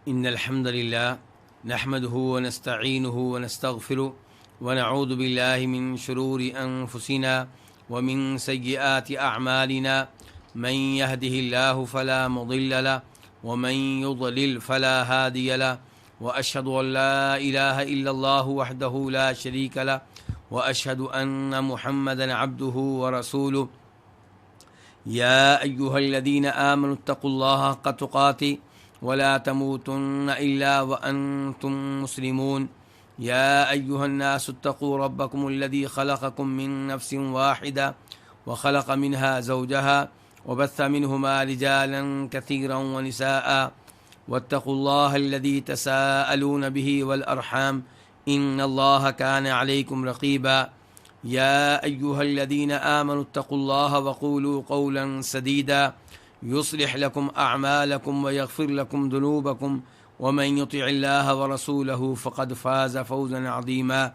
إن الحمد لله نحمده ونستعينه ونستغفره ونعوذ بالله من شرور أنفسنا ومن سيئات أعمالنا من يهده الله فلا مضل له ومن يضلل فلا هادي له وأشهد أن لا إله إلا الله وحده لا شريك له وأشهد أن محمدا عبده ورسوله يا أيها الذين آمنوا اتقوا الله حق تقاته ولا تموتن إلا وأنتم مسلمون يا أيها الناس اتقوا ربكم الذي خلقكم من نفس واحدة وخلق منها زوجها وبث منهما رجالا كثيرا ونساء واتقوا الله الذي تساءلون به والأرحام إن الله كان عليكم رقيبا يا أيها الذين آمنوا اتقوا الله وقولوا قولا سديدا يصلح لكم أعمالكم ويغفر لكم ذنوبكم ومن يطع الله ورسوله فقد فاز فوزا عظيما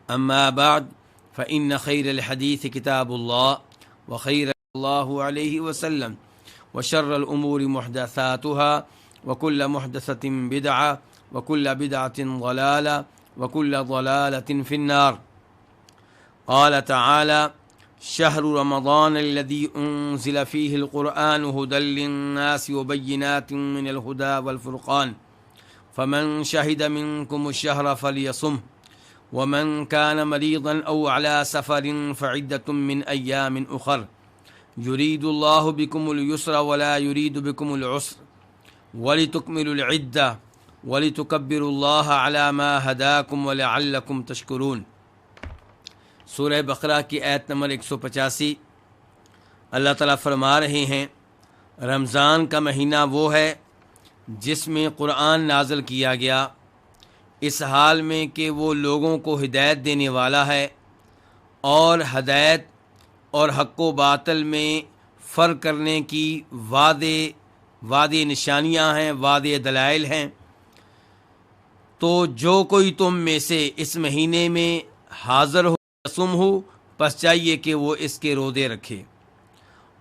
أما بعد فإن خير الحديث كتاب الله وخير الله عليه وسلم وشر الأمور محدثاتها وكل محدثة بدعة وكل بدعة ضلالة وكل ضلالة في النار. قال تعالى: شهر رمضان الذي أنزل فيه القرآن هدى للناس وبينات من الهدى والفرقان فمن شهد منكم الشهر فليصمه ومن كان مريضا أو على سفر فعدة من أيام أخر يريد الله بكم اليسر ولا يريد بكم العسر ولتكملوا العدة ولتكبروا الله على ما هداكم ولعلكم تشكرون. سورہ بقرہ کی آیت نمبر 185. اللہ تعالیٰ فرما رہے ہیں رمضان کا مہینہ وہ ہے جس میں قرآن نازل کیا گیا، اس حال میں کہ وہ لوگوں کو ہدایت دینے والا ہے، اور ہدایت اور حق و باطل میں فرق کرنے کی واضح نشانیاں ہیں، واضح دلائل ہیں. تو جو کوئی تم میں سے اس مہینے میں حاضر ہو سم ہو، پس چاہیے کہ وہ اس کے روزے رکھے،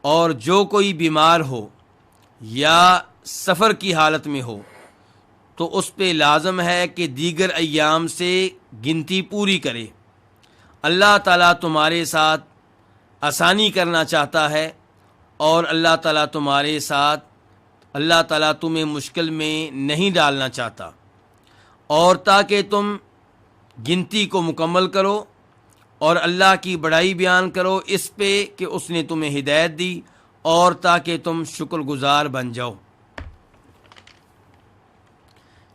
اور جو کوئی بیمار ہو یا سفر کی حالت میں ہو تو اس پہ لازم ہے کہ دیگر ایام سے گنتی پوری کرے. اللہ تعالیٰ تمہارے ساتھ آسانی کرنا چاہتا ہے، اور اللہ تعالیٰ تمہیں مشکل میں نہیں ڈالنا چاہتا، اور تاکہ تم گنتی کو مکمل کرو اور اللہ کی بڑائی بیان کرو اس پہ کہ اس نے تمہیں ہدایت دی، اور تاکہ تم شکر گزار بن جاؤ.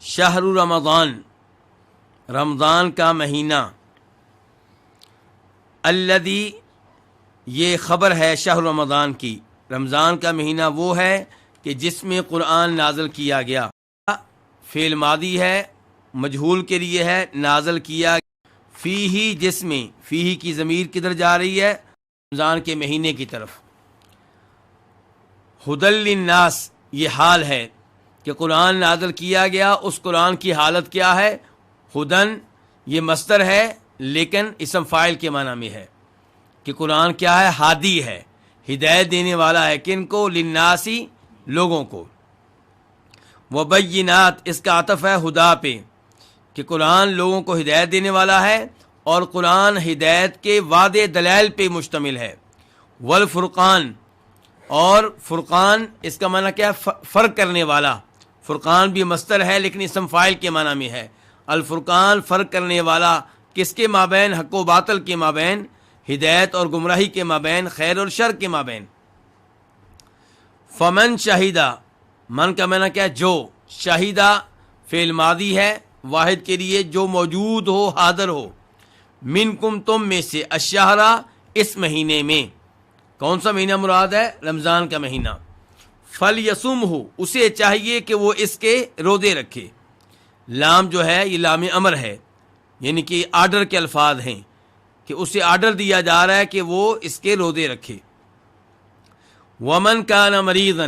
شہر رمضان کا مہینہ. الذی، یہ خبر ہے شہر رمضان کی. رمضان کا مہینہ وہ ہے کہ جس میں قرآن نازل کیا گیا. فعل ماضی ہے، مجہول کے لیے ہے، نازل کیا. فیہ، جس میں، فیہ کی ضمیر کدھر جا رہی ہے؟ رمضان کے مہینے کی طرف. ہدی للناس، یہ حال ہے کہ قرآن نازل کیا گیا. اس قرآن کی حالت کیا ہے؟ ہدن، یہ مصدر ہے لیکن اسم فاعل کے معنی میں ہے کہ قرآن کیا ہے؟ ہادی ہے، ہدایت دینے والا ہے. کن کو؟ للناسی، لوگوں کو. وبینات، اس کا عطف ہے ہدا پہ کہ قرآن لوگوں کو ہدایت دینے والا ہے، اور قرآن ہدایت کے واضح دلائل پہ مشتمل ہے. والفرقان، اور فرقان اس کا معنی کیا ہے؟ فرق کرنے والا. فرقان بھی مصدر ہے لیکن اسم فاعل کے معنی میں ہے. الفرقان، فرق کرنے والا. کس کے مابین؟ حق و باطل کے مابین، ہدایت اور گمراہی کے مابین، خیر اور شر کے مابین. فمن شہیدہ، من کا معنی کیا ہے؟ جو. شہیدہ فعل ماضی ہے واحد کے لیے جو موجود ہو، حاضر ہو. منکم، تم میں سے. الشہرا، اس مہینے میں. کون سا مہینہ مراد ہے؟ رمضان کا مہینہ. فلیصمہ، اسے چاہیے کہ وہ اس کے روزے رکھے. لام جو ہے یہ لام امر ہے، یعنی کہ آرڈر کے الفاظ ہیں کہ اسے آرڈر دیا جا رہا ہے کہ وہ اس کے روزے رکھے. ومن کان مریضا،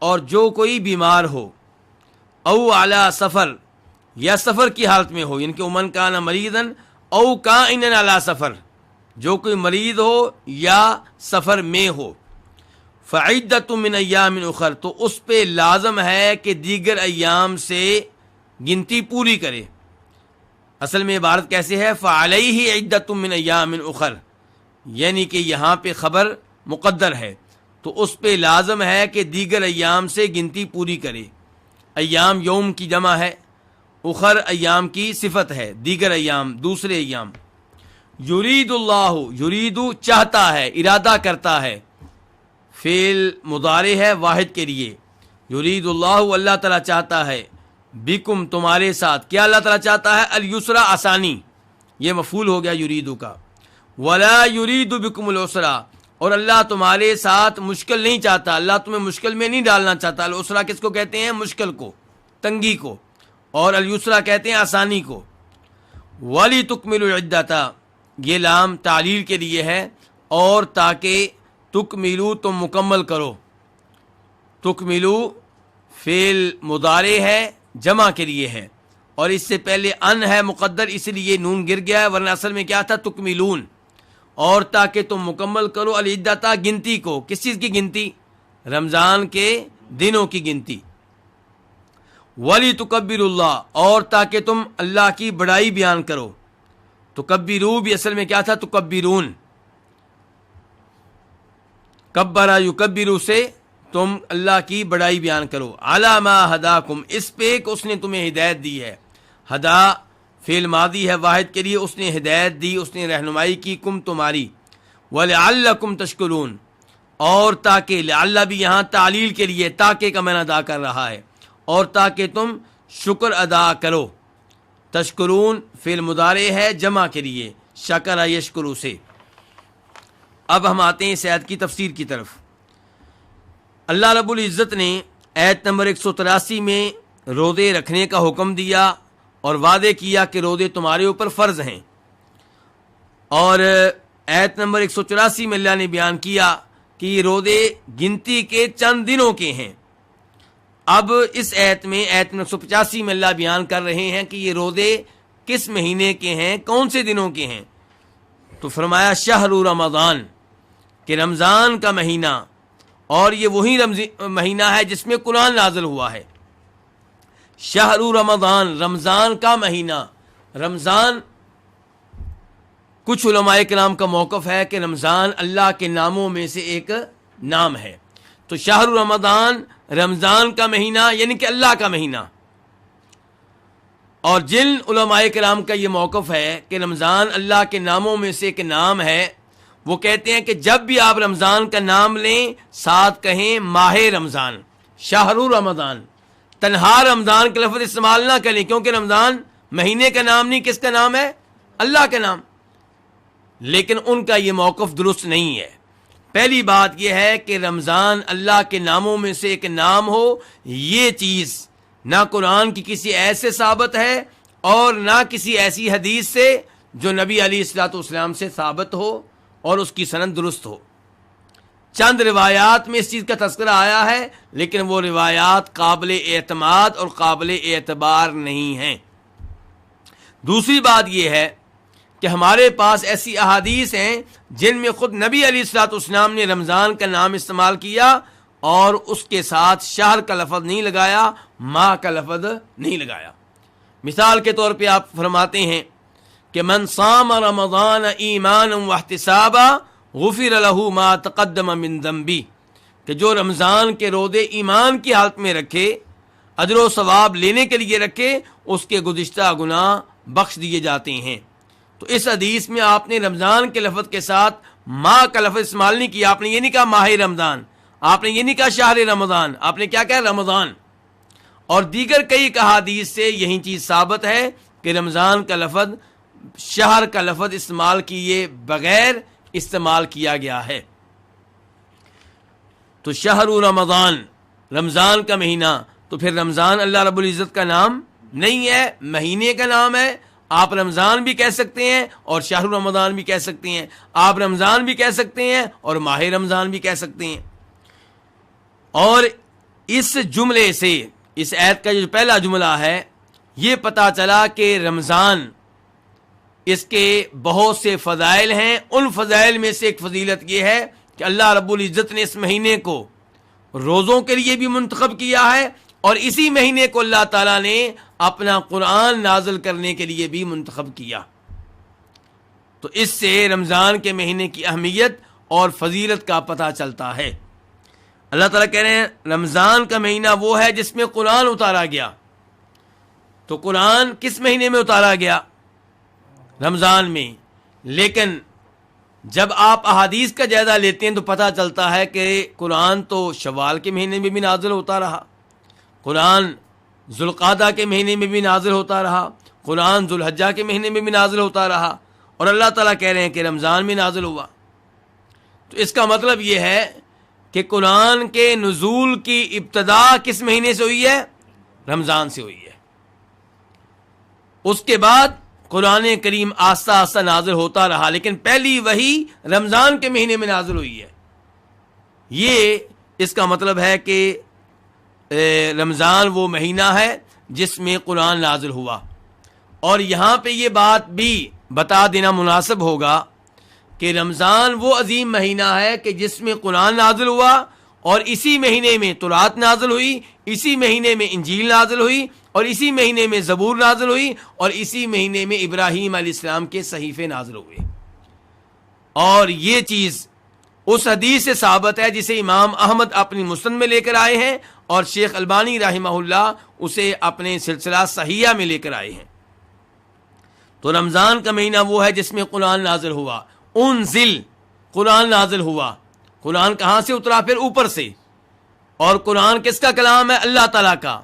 اور جو کوئی بیمار ہو. او علی سفر، یا سفر کی حالت میں ہو، یعنی کہ ومن کان مریضا او کائنا علی سفر، جو کوئی مریض ہو یا سفر میں ہو. فعدۃ من ایام اخر، تو اس پہ لازم ہے کہ دیگر ایام سے گنتی پوری کرے. اصل میں عبارت کیسے ہے؟ فعلیہ عدۃ من ایام اخر، یعنی کہ یہاں پہ خبر مقدر ہے تو اس پہ لازم ہے کہ دیگر ایام سے گنتی پوری کرے. ایام یوم کی جمع ہے، اخر ایام کی صفت ہے، دیگر ایام دوسرے ایام. یرید اللہ، یرید چاہتا ہے، ارادہ کرتا ہے، فعل مضارع ہے واحد کے لیے. یرید اللہ، اللہ تعالیٰ چاہتا ہے، بکم تمہارے ساتھ. کیا اللہ تعالیٰ چاہتا ہے؟ الیسرا، آسانی. یہ مفعول ہو گیا یریدو کا. ولا یرید بکم العسرا، اور اللہ تمہارے ساتھ مشکل نہیں چاہتا، اللہ تمہیں مشکل میں نہیں ڈالنا چاہتا. العسرا کس کو کہتے ہیں؟ مشکل کو، تنگی کو. اور الیسرا کہتے ہیں آسانی کو. وَلِتُكْمِلُوا الْعِدَّةَ، یہ لام تعلیل کے لیے ہے، اور تاکہ تکملو تم مکمل کرو. تکملو فعل مضارع ہے، جمع کے لیے ہے، اور اس سے پہلے ان ہے مقدر، اس لیے نون گر گیا ہے، ورنہ اصل میں کیا تھا؟ تکملون. اور تاکہ تم مکمل کرو العدۃ، گنتی کو. کس چیز کی گنتی؟ رمضان کے دنوں کی گنتی. وَلِتُكَبِّرُوا اللَّهَ، اور تاکہ تم اللہ کی بڑائی بیان کرو. تکبرو بھی اصل میں کیا تھا؟ تکبرون. کبرا یکبرو سے تم اللہ کی بڑائی بیان کرو. علی ما ہداکم، اس پہ کہ اس نے تمہیں ہدایت دی ہے. ہدا فعل ماضی ہے واحد کے لیے، اس نے ہدایت دی، اس نے رہنمائی کی، کم تمہاری. وَلَعَلَّكُمْ تَشْكُرُونَ، اور تاکہ، لعل بھی یہاں تعلیل کے لیے تاکہ کا معنی ادا کر رہا ہے، اور تاکہ تم شکر ادا کرو. تشکرون فعل مضارع ہے جمع کے لیے، شکر یشکرو سے. اب ہم آتے ہیں اس آیت کی تفسیر کی طرف. اللہ رب العزت نے آیت نمبر 183 میں روزے رکھنے کا حکم دیا اور وعدے کیا کہ روزے تمہارے اوپر فرض ہیں. اور آیت نمبر 184 میں اللہ نے بیان کیا کہ یہ روزے گنتی کے چند دنوں کے ہیں. اب اس آیت میں، آیت نمبر 185 میں اللہ بیان کر رہے ہیں کہ یہ روزے کس مہینے کے ہیں، کون سے دنوں کے ہیں. تو فرمایا شہر رمضان، کہ رمضان کا مہینہ، اور یہ وہی مہینہ ہے جس میں قرآن نازل ہوا ہے. شہر رمضان، رمضان کا مہینہ. رمضان، کچھ علماء کرام کا موقف ہے کہ رمضان اللہ کے ناموں میں سے ایک نام ہے. تو شہر رمضان، رمضان کا مہینہ یعنی کہ اللہ کا مہینہ. اور جن علماء کرام کا یہ موقف ہے کہ رمضان اللہ کے ناموں میں سے ایک نام ہے، وہ کہتے ہیں کہ جب بھی آپ رمضان کا نام لیں ساتھ کہیں ماہ رمضان، شہر رمضان. تنہا رمضان کا لفظ استعمال نہ کریں، کیونکہ رمضان مہینے کا نام نہیں، کس کا نام ہے؟ اللہ کا نام. لیکن ان کا یہ موقف درست نہیں ہے. پہلی بات یہ ہے کہ رمضان اللہ کے ناموں میں سے ایک نام ہو، یہ چیز نہ قرآن کی کسی ایت سے ثابت ہے اور نہ کسی ایسی حدیث سے جو نبی علیہ الصلوۃ والسلام سے ثابت ہو اور اس کی سند درست ہو. چند روایات میں اس چیز کا تذکرہ آیا ہے، لیکن وہ روایات قابل اعتماد اور قابل اعتبار نہیں ہیں. دوسری بات یہ ہے کہ ہمارے پاس ایسی احادیث ہیں جن میں خود نبی علیہ الصلوۃ والسلام نے رمضان کا نام استعمال کیا اور اس کے ساتھ شہر کا لفظ نہیں لگایا، ماہ کا لفظ نہیں لگایا. مثال کے طور پہ آپ فرماتے ہیں کہ من صام رمضان ایمانا واحتسابا غفر له ما تقدم من ذنبی، کہ جو رمضان کے روزے ایمان کی حالت میں رکھے، اجر و ثواب لینے کے لیے رکھے، اس کے گزشتہ گناہ بخش دیے جاتے ہیں. تو اس حدیث میں آپ نے رمضان کے لفظ کے ساتھ ماہ کا لفظ استعمال نہیں کیا. آپ نے یہ نہیں کہا ماہ رمضان، آپ نے یہ نہیں کہا شہر رمضان، آپ نے کیا کہا؟ رمضان. اور دیگر کئی احادیث سے یہی چیز ثابت ہے کہ رمضان کا لفظ شہر کا لفظ استعمال کیے بغیر استعمال کیا گیا ہے. تو شہر رمضان، رمضان کا مہینہ، تو پھر رمضان اللہ رب العزت کا نام نہیں ہے، مہینے کا نام ہے. آپ رمضان بھی کہہ سکتے ہیں اور شہر رمضان بھی کہہ سکتے ہیں، آپ رمضان بھی کہہ سکتے ہیں اور ماہ رمضان بھی کہہ سکتے ہیں. اور اس جملے سے، اس آیت کا جو پہلا جملہ ہے، یہ پتہ چلا کہ رمضان، اس کے بہت سے فضائل ہیں. ان فضائل میں سے ایک فضیلت یہ ہے کہ اللہ رب العزت نے اس مہینے کو روزوں کے لیے بھی منتخب کیا ہے اور اسی مہینے کو اللہ تعالیٰ نے اپنا قرآن نازل کرنے کے لیے بھی منتخب کیا. تو اس سے رمضان کے مہینے کی اہمیت اور فضیلت کا پتہ چلتا ہے. اللہ تعالیٰ کہہ رہے ہیں رمضان کا مہینہ وہ ہے جس میں قرآن اتارا گیا. تو قرآن کس مہینے میں اتارا گیا؟ رمضان میں. لیکن جب آپ احادیث کا جائزہ لیتے ہیں تو پتہ چلتا ہے کہ قرآن تو شوال کے مہینے میں بھی نازل ہوتا رہا، قرآن ذوالقعدہ کے مہینے میں بھی نازل ہوتا رہا، قرآن ذوالحجہ کے مہینے میں بھی نازل ہوتا رہا، اور اللہ تعالیٰ کہہ رہے ہیں کہ رمضان میں نازل ہوا. تو اس کا مطلب یہ ہے کہ قرآن کے نزول کی ابتدا کس مہینے سے ہوئی ہے؟ رمضان سے ہوئی ہے. اس کے بعد قرآن کریم آہستہ آہستہ نازل ہوتا رہا، لیکن پہلی وحی رمضان کے مہینے میں نازل ہوئی ہے. یہ اس کا مطلب ہے کہ رمضان وہ مہینہ ہے جس میں قرآن نازل ہوا. اور یہاں پہ یہ بات بھی بتا دینا مناسب ہوگا کہ رمضان وہ عظیم مہینہ ہے کہ جس میں قرآن نازل ہوا، اور اسی مہینے میں تورات نازل ہوئی، اسی مہینے میں انجیل نازل ہوئی، اور اسی مہینے میں زبور نازل ہوئی، اور اسی مہینے میں ابراہیم علیہ السلام کے صحیفے نازل ہوئے. اور یہ چیز اس حدیث سے ثابت ہے جسے امام احمد اپنی مسند میں لے کر آئے ہیں، اور شیخ البانی رحمہ اللہ اسے اپنے سلسلہ صحیحہ میں لے کر آئے ہیں. تو رمضان کا مہینہ وہ ہے جس میں قرآن نازل ہوا. انزل، قرآن نازل ہوا. قرآن کہاں سے اترا؟ پھر اوپر سے. اور قرآن کس کا کلام ہے؟ اللہ تعالیٰ کا.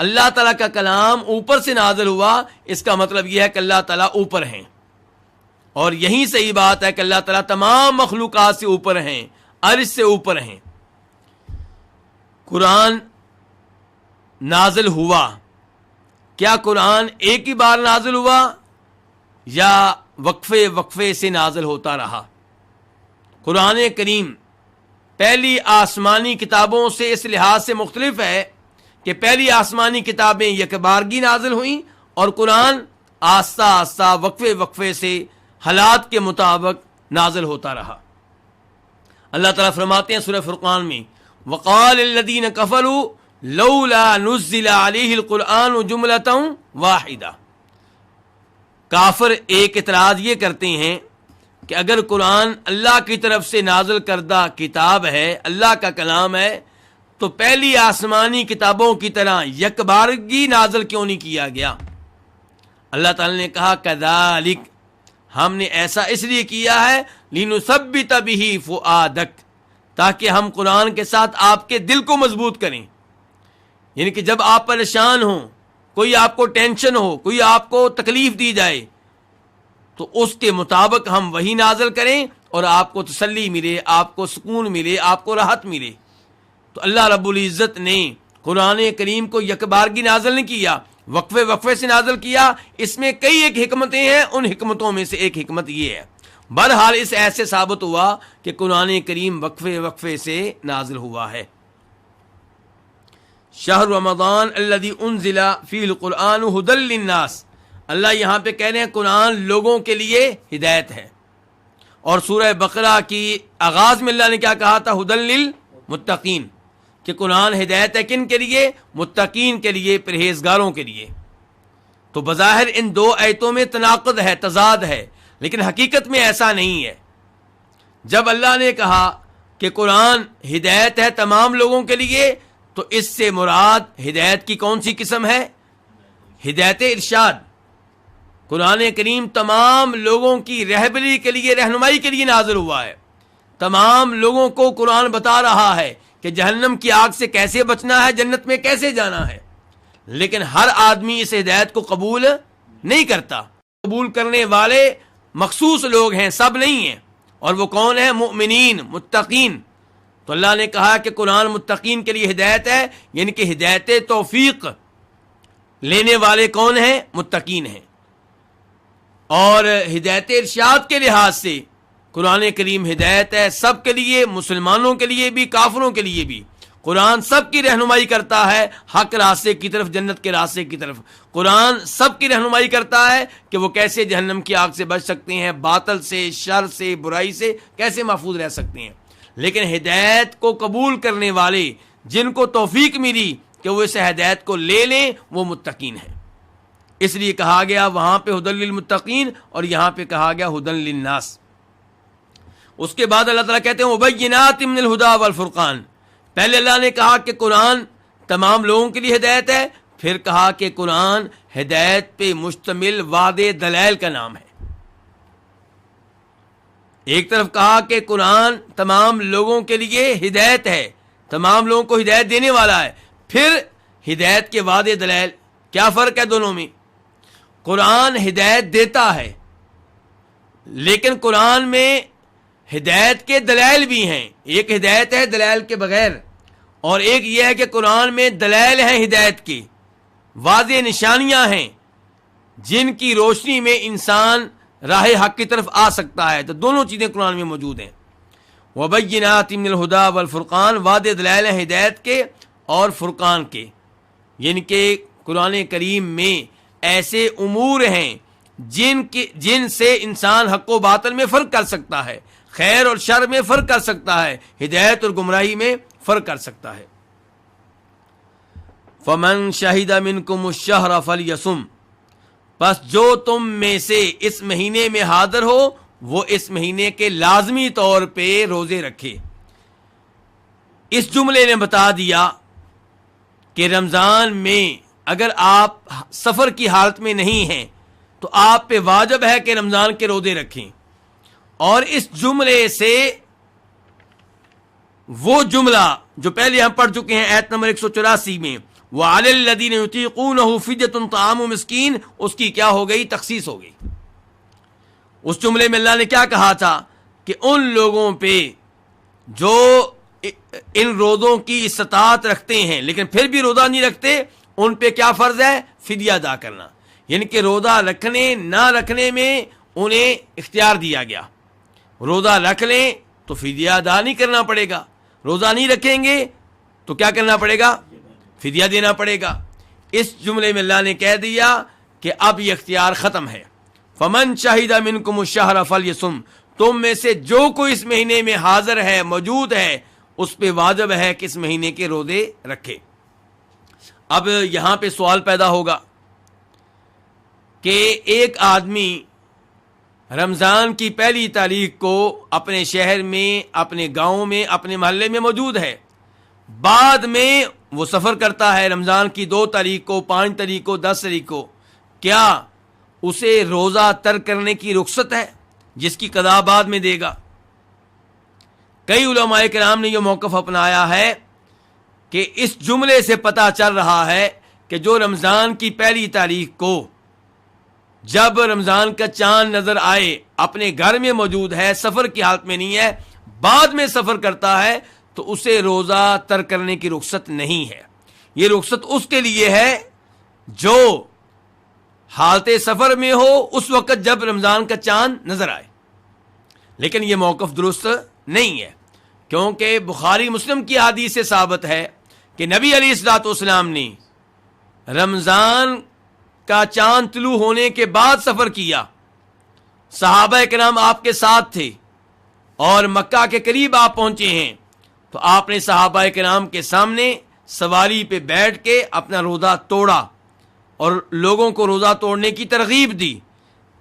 اللہ تعالیٰ کا کلام اوپر سے نازل ہوا، اس کا مطلب یہ ہے کہ اللہ تعالیٰ اوپر ہیں. اور یہی صحیح بات ہے کہ اللہ تعالیٰ تمام مخلوقات سے اوپر ہیں، عرش سے اوپر ہیں. قرآن نازل ہوا، کیا قرآن ایک ہی بار نازل ہوا یا وقفے وقفے سے نازل ہوتا رہا؟ قرآن کریم پہلی آسمانی کتابوں سے اس لحاظ سے مختلف ہے کہ پہلی آسمانی کتابیں یکبارگی نازل ہوئیں، اور قرآن آہستہ آہستہ وقفے وقفے سے حالات کے مطابق نازل ہوتا رہا. اللہ تعالیٰ فرماتے ہیں سورہ فرقان میں وقال الذین کفروا لولا نزل علیہ القرآن جملۃ واحدہ. کافر ایک اعتراض یہ کرتے ہیں کہ اگر قرآن اللہ کی طرف سے نازل کردہ کتاب ہے، اللہ کا کلام ہے، تو پہلی آسمانی کتابوں کی طرح یکبارگی نازل کیوں نہیں کیا گیا؟ اللہ تعالی نے کہا کذالک، ہم نے ایسا اس لیے کیا ہے لنثبت بہ فؤادک، تاکہ ہم قرآن کے ساتھ آپ کے دل کو مضبوط کریں. یعنی کہ جب آپ پریشان ہوں، کوئی آپ کو ٹینشن ہو، کوئی آپ کو تکلیف دی جائے، تو اس کے مطابق ہم وہی نازل کریں اور آپ کو تسلی ملے، آپ کو سکون ملے، آپ کو راحت ملے. تو اللہ رب العزت نے قرآن کریم کو یکبارگی نازل نہیں کیا، وقفے وقفے سے نازل کیا. اس میں کئی ایک حکمتیں ہیں، ان حکمتوں میں سے ایک حکمت یہ ہے. بہرحال اس ایسے ثابت ہوا کہ قرآن کریم وقفے وقفے سے نازل ہوا ہے. شہر رمضان الذی انزل فیہ القرآن ھدی للناس، اللہ یہاں پہ کہہ رہے ہیں قرآن لوگوں کے لیے ہدایت ہے. اور سورہ بقرہ کی آغاز میں اللہ نے کیا کہا تھا؟ ھدی للمتقین، کہ قرآن ہدایت ہے کن کے لیے؟ متقین کے لیے، پرہیزگاروں کے لیے. تو بظاہر ان دو آیتوں میں تناقض ہے، تضاد ہے، لیکن حقیقت میں ایسا نہیں ہے. جب اللہ نے کہا کہ قرآن ہدایت ہے تمام لوگوں کے لیے، تو اس سے مراد ہدایت کی کون سی قسم ہے؟ ہدایت ارشاد. قرآن کریم تمام لوگوں کی رہبری کے لیے، رہنمائی کے لیے نازل ہوا ہے. تمام لوگوں کو قرآن بتا رہا ہے کہ جہنم کی آگ سے کیسے بچنا ہے، جنت میں کیسے جانا ہے. لیکن ہر آدمی اس ہدایت کو قبول نہیں کرتا. قبول کرنے والے مخصوص لوگ ہیں، سب نہیں ہیں. اور وہ کون ہیں؟ مؤمنین، متقین. تو اللہ نے کہا کہ قرآن متقین کے لیے ہدایت ہے، یعنی کہ ہدایت توفیق لینے والے کون ہیں؟ متقین ہیں. اور ہدایت ارشاد کے لحاظ سے قرآن کریم ہدایت ہے سب کے لیے، مسلمانوں کے لیے بھی، کافروں کے لیے بھی. قرآن سب کی رہنمائی کرتا ہے حق راستے کی طرف، جنت کے راستے کی طرف. قرآن سب کی رہنمائی کرتا ہے کہ وہ کیسے جہنم کی آگ سے بچ سکتے ہیں، باطل سے، شر سے، برائی سے کیسے محفوظ رہ سکتے ہیں. لیکن ہدایت کو قبول کرنے والے جن کو توفیق ملی کہ وہ اس ہدایت کو لے لیں وہ متقین ہیں. اس لیے کہا گیا وہاں پہ ہدی للمتقین اور یہاں پہ کہا گیا ہدی للناس. اس کے بعد اللہ تعالیٰ کہتے ہیں مبینات من الہدی والفرقان. پہلے اللہ نے کہا کہ قرآن تمام لوگوں کے لیے ہدایت ہے، پھر کہا کہ قرآن ہدایت پہ مشتمل واضح دلائل کا نام ہے. ایک طرف کہا کہ قرآن تمام لوگوں کے لیے ہدایت ہے، تمام لوگوں کو ہدایت دینے والا ہے، پھر ہدایت کے واضح دلائل. کیا فرق ہے دونوں میں؟ قرآن ہدایت دیتا ہے لیکن قرآن میں ہدایت کے دلائل بھی ہیں. ایک ہدایت ہے دلائل کے بغیر، اور ایک یہ ہے کہ قرآن میں دلائل ہیں ہدایت کی، واضح نشانیاں ہیں جن کی روشنی میں انسان راہ حق کی طرف آ سکتا ہے. تو دونوں چیزیں قرآن میں موجود ہیں. وبینات من الہدی والفرقان، واضح دلائل ہیں ہدایت کے اور فرقان کے، یعنی کہ قرآن کریم میں ایسے امور ہیں جن سے انسان حق و باطل میں فرق کر سکتا ہے، خیر اور شر میں فرق کر سکتا ہے، ہدایت اور گمراہی میں فرق کر سکتا ہے. فمن شہد منکم الشہر فلیصم، پس جو تم میں سے اس مہینے میں حاضر ہو وہ اس مہینے کے لازمی طور پہ روزے رکھے. اس جملے نے بتا دیا کہ رمضان میں اگر آپ سفر کی حالت میں نہیں ہیں تو آپ پہ واجب ہے کہ رمضان کے روزے رکھیں. اور اس جملے سے وہ جملہ جو پہلے ہم پڑھ چکے ہیں آیت نمبر 184 میں وَعَلَى الَّذِينَ يُطِيقُونَهُ فِدْيَةٌ طَعَامُ مِسْكِينٍ، اس کی کیا ہو گئی؟ تخصیص ہو گئی. اس جملے میں اللہ نے کیا کہا تھا کہ ان لوگوں پہ جو ان روزوں کی استطاعت رکھتے ہیں لیکن پھر بھی روزہ نہیں رکھتے، ان پہ کیا فرض ہے؟ فدیہ ادا کرنا. یعنی کہ روزہ رکھنے نہ رکھنے میں انہیں اختیار دیا گیا. روزہ رکھ لیں تو فدیہ ادا نہیں کرنا پڑے گا، روزہ نہیں رکھیں گے تو کیا کرنا پڑے گا؟ فدیہ دینا پڑے گا. اس جملے میں اللہ نے کہہ دیا کہ اب یہ اختیار ختم ہے. فمن شہد منکم الشہر فلیصم، تم میں سے جو کوئی اس مہینے میں حاضر ہے، موجود ہے، اس پہ واجب ہے کہ اس مہینے کے روزے رکھے. اب یہاں پہ سوال پیدا ہوگا کہ ایک آدمی رمضان کی پہلی تاریخ کو اپنے شہر میں، اپنے گاؤں میں، اپنے محلے میں موجود ہے، بعد میں وہ سفر کرتا ہے رمضان کی 2 تاریخ کو، 5 تاریخ کو، 10 تاریخ کو، کیا اسے روزہ ترک کرنے کی رخصت ہے جس کی قضا بعد میں دے گا؟ کئی علماء کرام نے یہ موقف اپنایا ہے کہ اس جملے سے پتہ چل رہا ہے کہ جو رمضان کی پہلی تاریخ کو جب رمضان کا چاند نظر آئے اپنے گھر میں موجود ہے، سفر کی حالت میں نہیں ہے، بعد میں سفر کرتا ہے تو اسے روزہ ترک کرنے کی رخصت نہیں ہے. یہ رخصت اس کے لیے ہے جو حالت سفر میں ہو اس وقت جب رمضان کا چاند نظر آئے. لیکن یہ موقف درست نہیں ہے، کیونکہ بخاری مسلم کی حدیث سے ثابت ہے کہ نبی علیہ الصلوۃ والسلام نے رمضان کا چاند طلوع ہونے کے بعد سفر کیا. صحابہ کرام آپ کے ساتھ تھے اور مکہ کے قریب آپ پہنچے ہیں تو آپ نے صحابہ کرام کے سامنے سواری پہ بیٹھ کے اپنا روزہ توڑا اور لوگوں کو روزہ توڑنے کی ترغیب دی.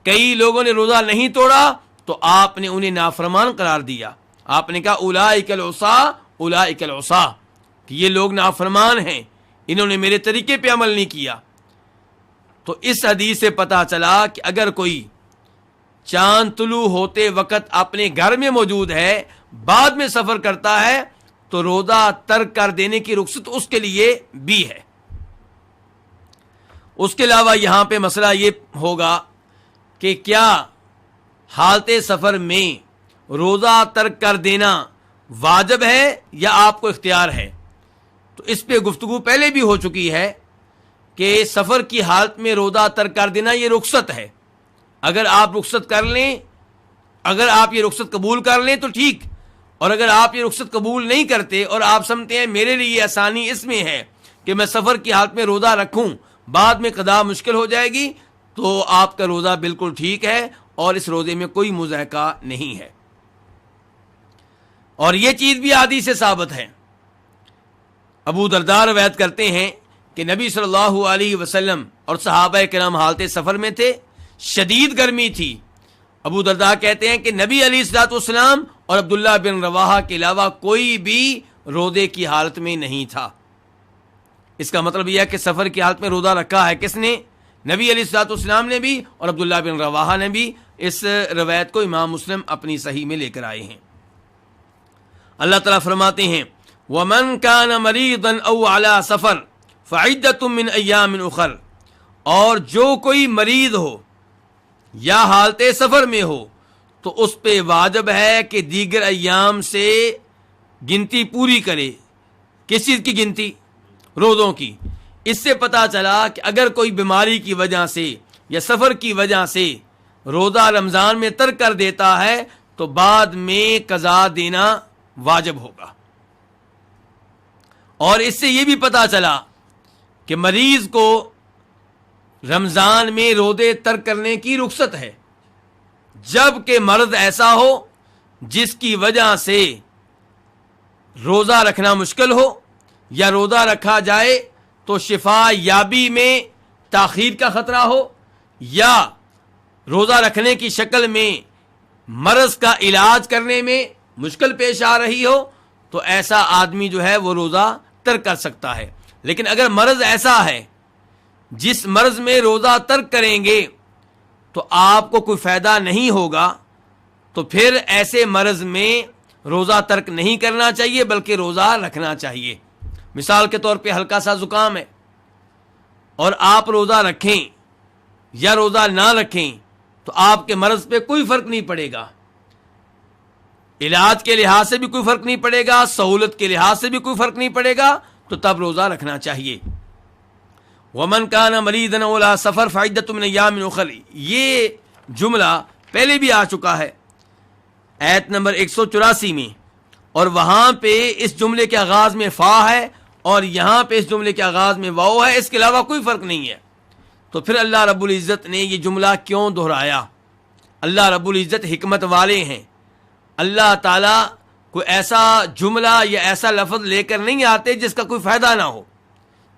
کئی لوگوں نے روزہ نہیں توڑا تو آپ نے انہیں نافرمان قرار دیا. آپ نے کہا اولئک العصاة اولئک العصاة، کہ یہ لوگ نافرمان ہیں، انہوں نے میرے طریقے پہ عمل نہیں کیا. تو اس حدیث سے پتہ چلا کہ اگر کوئی چاند طلوع ہوتے وقت اپنے گھر میں موجود ہے، بعد میں سفر کرتا ہے تو روزہ ترک کر دینے کی رخصت اس کے لیے بھی ہے. اس کے علاوہ یہاں پہ مسئلہ یہ ہوگا کہ کیا حالت سفر میں روزہ ترک کر دینا واجب ہے یا آپ کو اختیار ہے؟ تو اس پہ گفتگو پہلے بھی ہو چکی ہے کہ سفر کی حالت میں روزہ ترک کر دینا یہ رخصت ہے. اگر آپ رخصت کر لیں، اگر آپ یہ رخصت قبول کر لیں تو ٹھیک، اور اگر آپ یہ رخصت قبول نہیں کرتے اور آپ سمجھتے ہیں میرے لیے آسانی اس میں ہے کہ میں سفر کی حالت میں روزہ رکھوں، بعد میں قضا مشکل ہو جائے گی، تو آپ کا روزہ بالکل ٹھیک ہے اور اس روزے میں کوئی مضحکہ نہیں ہے. اور یہ چیز بھی حدیث سے ثابت ہے. ابو درداء روایت کرتے ہیں کہ نبی صلی اللہ علیہ وسلم اور صحابہ کرام حالت سفر میں تھے، شدید گرمی تھی. ابو درداء کہتے ہیں کہ نبی علیہ الصلوۃ والسلام اور عبداللہ بن رواحہ کے علاوہ کوئی بھی روزے کی حالت میں نہیں تھا. اس کا مطلب یہ ہے کہ سفر کی حالت میں روزہ رکھا ہے کس نے؟ نبی علیہ الصلوۃ والسلام نے بھی اور عبداللہ بن رواحہ نے بھی. اس روایت کو امام مسلم اپنی صحیح میں لے کر آئے ہیں. اللہ تعالیٰ فرماتے ہیں وَمَنْ كَانَ مَرِيضًا أَوْ عَلَى سَفَرٍ فَعِدَّةٌ مِّنْ أَيَّامٍ أُخَرَ، اور جو کوئی مریض ہو یا حالت سفر میں ہو تو اس پہ واجب ہے کہ دیگر ایام سے گنتی پوری کرے. کس چیز کی گنتی؟ روزوں کی. اس سے پتہ چلا کہ اگر کوئی بیماری کی وجہ سے یا سفر کی وجہ سے روزہ رمضان میں ترک کر دیتا ہے تو بعد میں قضا دینا واجب ہوگا. اور اس سے یہ بھی پتہ چلا کہ مریض کو رمضان میں روزے ترک کرنے کی رخصت ہے جب کہ مرض ایسا ہو جس کی وجہ سے روزہ رکھنا مشکل ہو یا روزہ رکھا جائے تو شفا یابی میں تاخیر کا خطرہ ہو یا روزہ رکھنے کی شکل میں مرض کا علاج کرنے میں مشکل پیش آ رہی ہو تو ایسا آدمی جو ہے وہ روزہ ترک کر سکتا ہے. لیکن اگر مرض ایسا ہے جس مرض میں روزہ ترک کریں گے تو آپ کو کوئی فائدہ نہیں ہوگا تو پھر ایسے مرض میں روزہ ترک نہیں کرنا چاہیے بلکہ روزہ رکھنا چاہیے. مثال کے طور پہ ہلکا سا زکام ہے اور آپ روزہ رکھیں یا روزہ نہ رکھیں تو آپ کے مرض پہ کوئی فرق نہیں پڑے گا. علاج کے لحاظ سے بھی کوئی فرق نہیں پڑے گا، سہولت کے لحاظ سے بھی کوئی فرق نہیں پڑے گا، تو تب روزہ رکھنا چاہیے. وَمَنْ كَانَ مَرِيضًا أَوْ عَلَىٰ سَفَرٍ فَعِدَّةٌ مِّنْ أَيَّامٍ أُخَرَ، یہ جملہ پہلے بھی آ چکا ہے آیت نمبر 184 میں، اور وہاں پہ اس جملے کے آغاز میں فا ہے اور یہاں پہ اس جملے کے آغاز میں واو ہے. اس کے علاوہ کوئی فرق نہیں ہے. تو پھر اللہ رب العزت نے یہ جملہ کیوں دہرایا؟ اللہ رب العزت حکمت والے ہیں. اللہ تعالیٰ کوئی ایسا جملہ یا ایسا لفظ لے کر نہیں آتے جس کا کوئی فائدہ نہ ہو.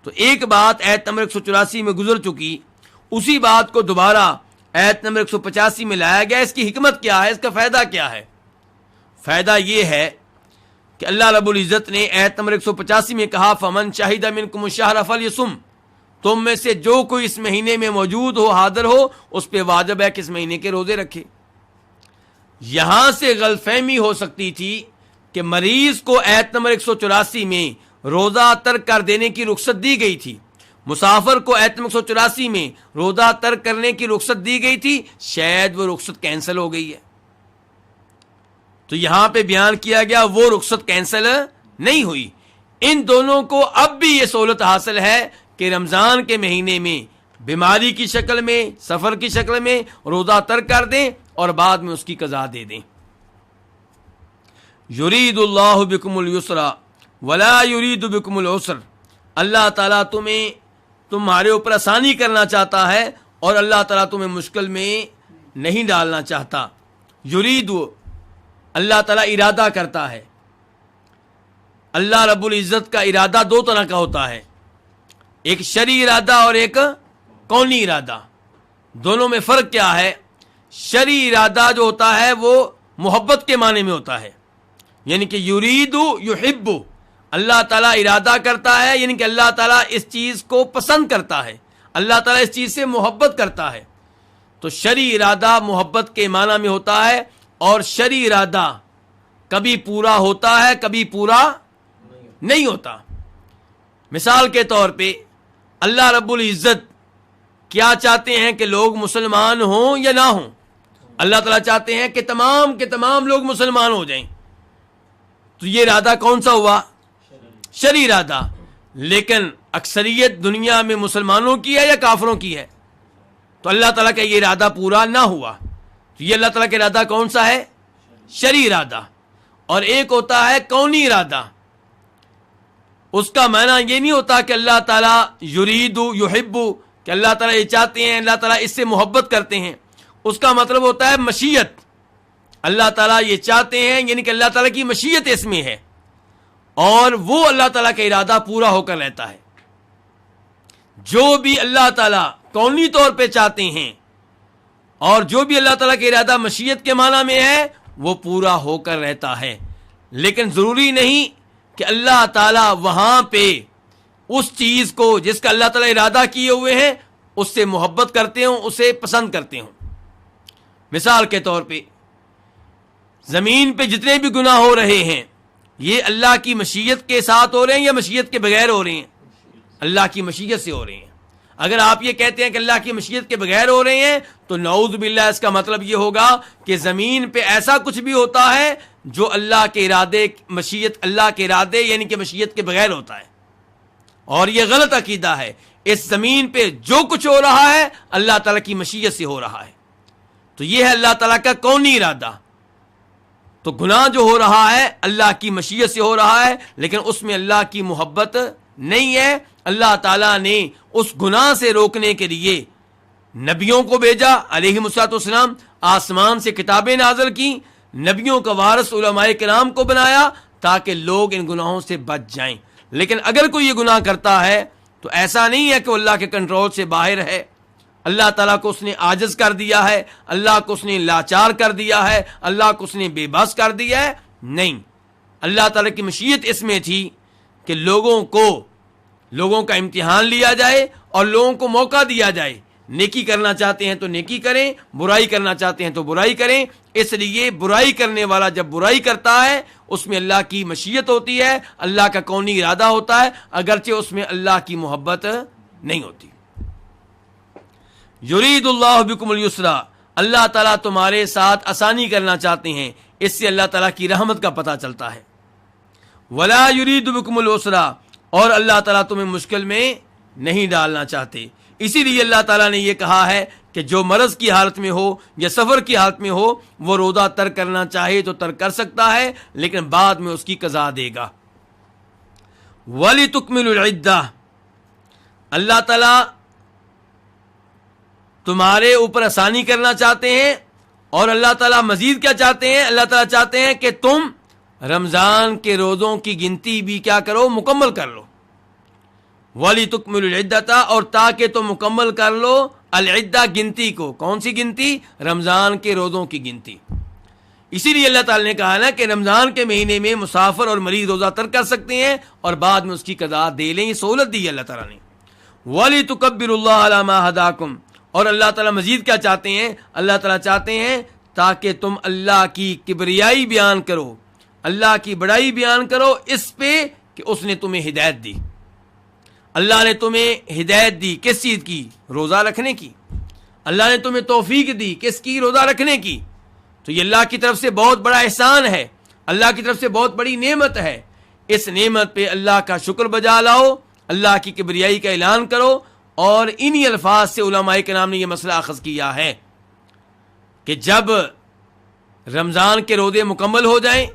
تو ایک بات آیت نمبر 184 میں گزر چکی، اسی بات کو دوبارہ آیت نمبر 185 میں لایا گیا. اس کی حکمت کیا ہے؟ اس کا فائدہ کیا ہے؟ فائدہ یہ ہے کہ اللہ رب العزت نے آیت نمبر 185 میں کہا فَمَنْ شَهِدَ مِنْكُمُ الشَّهْرَ فَلْيَصُمْ، تم میں سے جو کوئی اس مہینے میں موجود ہو، حاضر ہو، اس پہ واجب ہے کہ اس مہینے کے روزے رکھے. یہاں سے غلط فہمی ہو سکتی تھی کہ مریض کو آیت نمبر 184 میں روزہ ترک کر دینے کی رخصت دی گئی تھی، مسافر کو آیت نمبر 184 میں روزہ ترک کرنے کی رخصت دی گئی تھی، شاید وہ رخصت کینسل ہو گئی ہے. تو یہاں پہ بیان کیا گیا وہ رخصت کینسل نہیں ہوئی. ان دونوں کو اب بھی یہ سہولت حاصل ہے کہ رمضان کے مہینے میں بیماری کی شکل میں، سفر کی شکل میں روزہ ترک کر دیں اور بعد میں اس کی قضا دے دیں. یرید اللہ بکم الیسر ولا یرید بکم العسر، اللہ تعالیٰ تمہارے اوپر آسانی کرنا چاہتا ہے اور اللہ تعالیٰ تمہیں مشکل میں نہیں ڈالنا چاہتا. یرید، اللہ تعالیٰ ارادہ کرتا ہے. اللہ رب العزت کا ارادہ دو طرح کا ہوتا ہے، ایک شرعی ارادہ اور ایک کونی ارادہ. دونوں میں فرق کیا ہے؟ شرعی ارادہ جو ہوتا ہے وہ محبت کے معنی میں ہوتا ہے، یعنی کہ یرید یحب، اللہ تعالیٰ ارادہ کرتا ہے، یعنی کہ اللہ تعالیٰ اس چیز کو پسند کرتا ہے، اللہ تعالیٰ اس چیز سے محبت کرتا ہے. تو شرعی ارادہ محبت کے معنی میں ہوتا ہے اور شرعی ارادہ کبھی پورا ہوتا ہے کبھی پورا نہیں ہوتا. مثال کے طور پہ اللہ رب العزت کیا چاہتے ہیں کہ لوگ مسلمان ہوں یا نہ ہوں؟ اللہ تعالیٰ چاہتے ہیں کہ تمام کے تمام لوگ مسلمان ہو جائیں. تو یہ ارادہ کون سا ہوا؟ شرعی ارادہ. لیکن اکثریت دنیا میں مسلمانوں کی ہے یا کافروں کی ہے؟ تو اللہ تعالیٰ کا یہ ارادہ پورا نہ ہوا. تو یہ اللہ تعالیٰ کا ارادہ کون سا ہے؟ شرعی ارادہ. اور ایک ہوتا ہے کونی ارادہ. اس کا معنی یہ نہیں ہوتا کہ اللہ تعالیٰ یرید یحب، کہ اللہ تعالیٰ یہ چاہتے ہیں، اللہ تعالیٰ اس سے محبت کرتے ہیں. اس کا مطلب ہوتا ہے مشیت. اللہ تعالیٰ یہ چاہتے ہیں، یعنی کہ اللہ تعالیٰ کی مشیت اس میں ہے، اور وہ اللہ تعالیٰ کا ارادہ پورا ہو کر رہتا ہے۔ جو بھی اللہ تعالیٰ کونی طور پہ چاہتے ہیں اور جو بھی اللہ تعالیٰ کا ارادہ مشیت کے معنی میں ہے وہ پورا ہو کر رہتا ہے، لیکن ضروری نہیں کہ اللہ تعالیٰ وہاں پہ اس چیز کو جس کا اللہ تعالیٰ ارادہ کیے ہوئے ہیں اس سے محبت کرتے ہوں، اسے پسند کرتے ہوں۔ مثال کے طور پہ زمین پہ جتنے بھی گناہ ہو رہے ہیں یہ اللہ کی مشیت کے ساتھ ہو رہے ہیں یا مشیت کے بغیر ہو رہے ہیں؟ اللہ کی مشیت سے ہو رہے ہیں۔ اگر آپ یہ کہتے ہیں کہ اللہ کی مشیت کے بغیر ہو رہے ہیں تو نعوذ باللہ اس کا مطلب یہ ہوگا کہ زمین پہ ایسا کچھ بھی ہوتا ہے جو اللہ کے ارادے، مشیت اللہ کے ارادے یعنی کہ مشیت کے بغیر ہوتا ہے، اور یہ غلط عقیدہ ہے۔ اس زمین پہ جو کچھ ہو رہا ہے اللہ تعالیٰ کی مشیت سے ہو رہا ہے، تو یہ ہے اللہ تعالیٰ کا کونی ارادہ۔ تو گناہ جو ہو رہا ہے اللہ کی مشیت سے ہو رہا ہے، لیکن اس میں اللہ کی محبت نہیں ہے۔ اللہ تعالیٰ نے اس گناہ سے روکنے کے لیے نبیوں کو بھیجا علیہم الصلوۃ والسلام، آسمان سے کتابیں نازل کی، نبیوں کا وارث علماء کرام کو بنایا تاکہ لوگ ان گناہوں سے بچ جائیں۔ لیکن اگر کوئی یہ گناہ کرتا ہے تو ایسا نہیں ہے کہ وہ اللہ کے کنٹرول سے باہر ہے، اللہ تعالیٰ کو اس نے عاجز کر دیا ہے، اللہ کو اس نے لاچار کر دیا ہے، اللہ کو اس نے بے بس کر دیا ہے، نہیں۔ اللہ تعالیٰ کی مشیت اس میں تھی کہ لوگوں کا امتحان لیا جائے اور لوگوں کو موقع دیا جائے، نیکی کرنا چاہتے ہیں تو نیکی کریں، برائی کرنا چاہتے ہیں تو برائی کریں۔ اس لیے برائی کرنے والا جب برائی کرتا ہے اس میں اللہ کی مشیت ہوتی ہے، اللہ کا کونی ارادہ ہوتا ہے، اگرچہ اس میں اللہ کی محبت نہیں ہوتی۔ یرید اللہ بکم الیسرا، اللہ تعالیٰ تمہارے ساتھ آسانی کرنا چاہتے ہیں، اس سے اللہ تعالیٰ کی رحمت کا پتہ چلتا ہے۔ ولا یرید بکم العسرا، اور اللہ تعالیٰ تمہیں مشکل میں نہیں ڈالنا چاہتے۔ اسی لیے اللہ تعالیٰ نے یہ کہا ہے کہ جو مرض کی حالت میں ہو یا سفر کی حالت میں ہو وہ روزہ ترک کرنا چاہے تو ترک کر سکتا ہے، لیکن بعد میں اس کی قضا دے گا۔ وَلِتُكْمِلُوا الْعِدَّةَ، اللہ تعالیٰ تمہارے اوپر آسانی کرنا چاہتے ہیں، اور اللہ تعالیٰ مزید کیا چاہتے ہیں؟ اللہ تعالیٰ چاہتے ہیں کہ تم رمضان کے روزوں کی گنتی بھی کیا کرو؟ مکمل کر لو۔ وَلِتُكْمِلُوا الْعِدَّةَ، اور تاکہ تم مکمل کر لو العدہ گنتی کو۔ کون سی گنتی؟ رمضان کے روزوں کی گنتی۔ اسی لیے اللہ تعالیٰ نے کہا نا کہ رمضان کے مہینے میں مسافر اور مریض روزہ ترک کر سکتے ہیں اور بعد میں اس کی قضا دے لیں، یہ سہولت دی ہے اللہ تعالیٰ نے۔ وَلِتُكَبِّرُوا اللَّهَ عَلَى مَا هَدَاكُمْ، اور اللہ تعالیٰ مزید کیا چاہتے ہیں؟ اللہ تعالیٰ چاہتے ہیں تاکہ تم اللہ کی کبریائی بیان کرو، اللہ کی بڑائی بیان کرو اس پہ کہ اس نے تمہیں ہدایت دی۔ اللہ نے تمہیں ہدایت دی کس چیز کی؟ روزہ رکھنے کی۔ اللہ نے تمہیں توفیق دی کس کی؟ روزہ رکھنے کی۔ تو یہ اللہ کی طرف سے بہت بڑا احسان ہے، اللہ کی طرف سے بہت بڑی نعمت ہے۔ اس نعمت پہ اللہ کا شکر بجا لاؤ، اللہ کی کبریائی کا اعلان کرو، اور انہی الفاظ سے علماء کرام نے یہ مسئلہ اخذ کیا ہے کہ جب رمضان کے روزے مکمل ہو جائیں،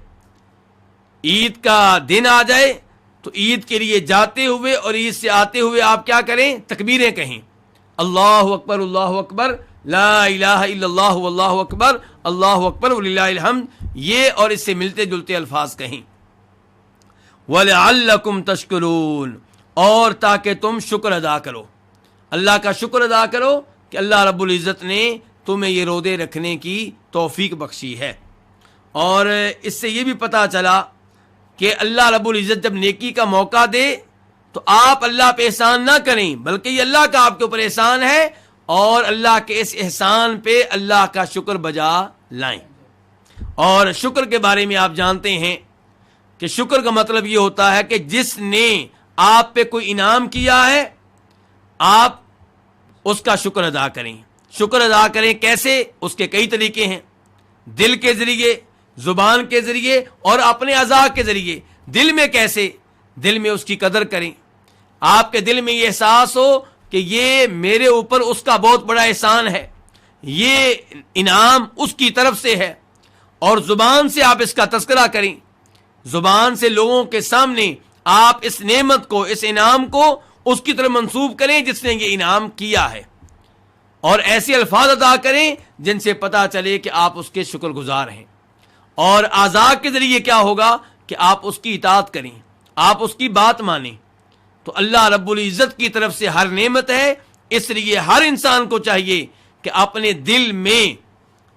عید کا دن آ جائے، تو عید کے لیے جاتے ہوئے اور عید سے آتے ہوئے آپ کیا کریں؟ تکبیریں کہیں، اللہ اکبر اللہ اکبر، لا الہ الا اللہ واللہ اکبر، اللہ اکبر وللہ الحمد، یہ اور اس سے ملتے جلتے الفاظ کہیں۔ وَلَعَلَّكُمْ تَشْكُرُونَ، اور تاکہ تم شکر ادا کرو، اللہ کا شکر ادا کرو کہ اللہ رب العزت نے تمہیں یہ روزے رکھنے کی توفیق بخشی ہے۔ اور اس سے یہ بھی پتہ چلا کہ اللہ رب العزت جب نیکی کا موقع دے تو آپ اللہ پہ احسان نہ کریں، بلکہ یہ اللہ کا آپ کے اوپر احسان ہے، اور اللہ کے اس احسان پہ اللہ کا شکر بجا لائیں۔ اور شکر کے بارے میں آپ جانتے ہیں کہ شکر کا مطلب یہ ہوتا ہے کہ جس نے آپ پہ کوئی انعام کیا ہے آپ اس کا شکر ادا کریں۔ شکر ادا کریں کیسے؟ اس کے کئی طریقے ہیں، دل کے ذریعے، زبان کے ذریعے اور اپنے اعضاء کے ذریعے۔ دل میں کیسے؟ دل میں اس کی قدر کریں، آپ کے دل میں یہ احساس ہو کہ یہ میرے اوپر اس کا بہت بڑا احسان ہے، یہ انعام اس کی طرف سے ہے۔ اور زبان سے آپ اس کا تذکرہ کریں، زبان سے لوگوں کے سامنے آپ اس نعمت کو، اس انعام کو اس کی طرف منسوب کریں جس نے یہ انعام کیا ہے، اور ایسے الفاظ ادا کریں جن سے پتہ چلے کہ آپ اس کے شکر گزار ہیں۔ اور اعضاء کے ذریعے کیا ہوگا کہ آپ اس کی اطاعت کریں، آپ اس کی بات مانیں. تو اللہ رب العزت کی طرف سے ہر نعمت ہے، اس لیے ہر انسان کو چاہیے کہ اپنے دل میں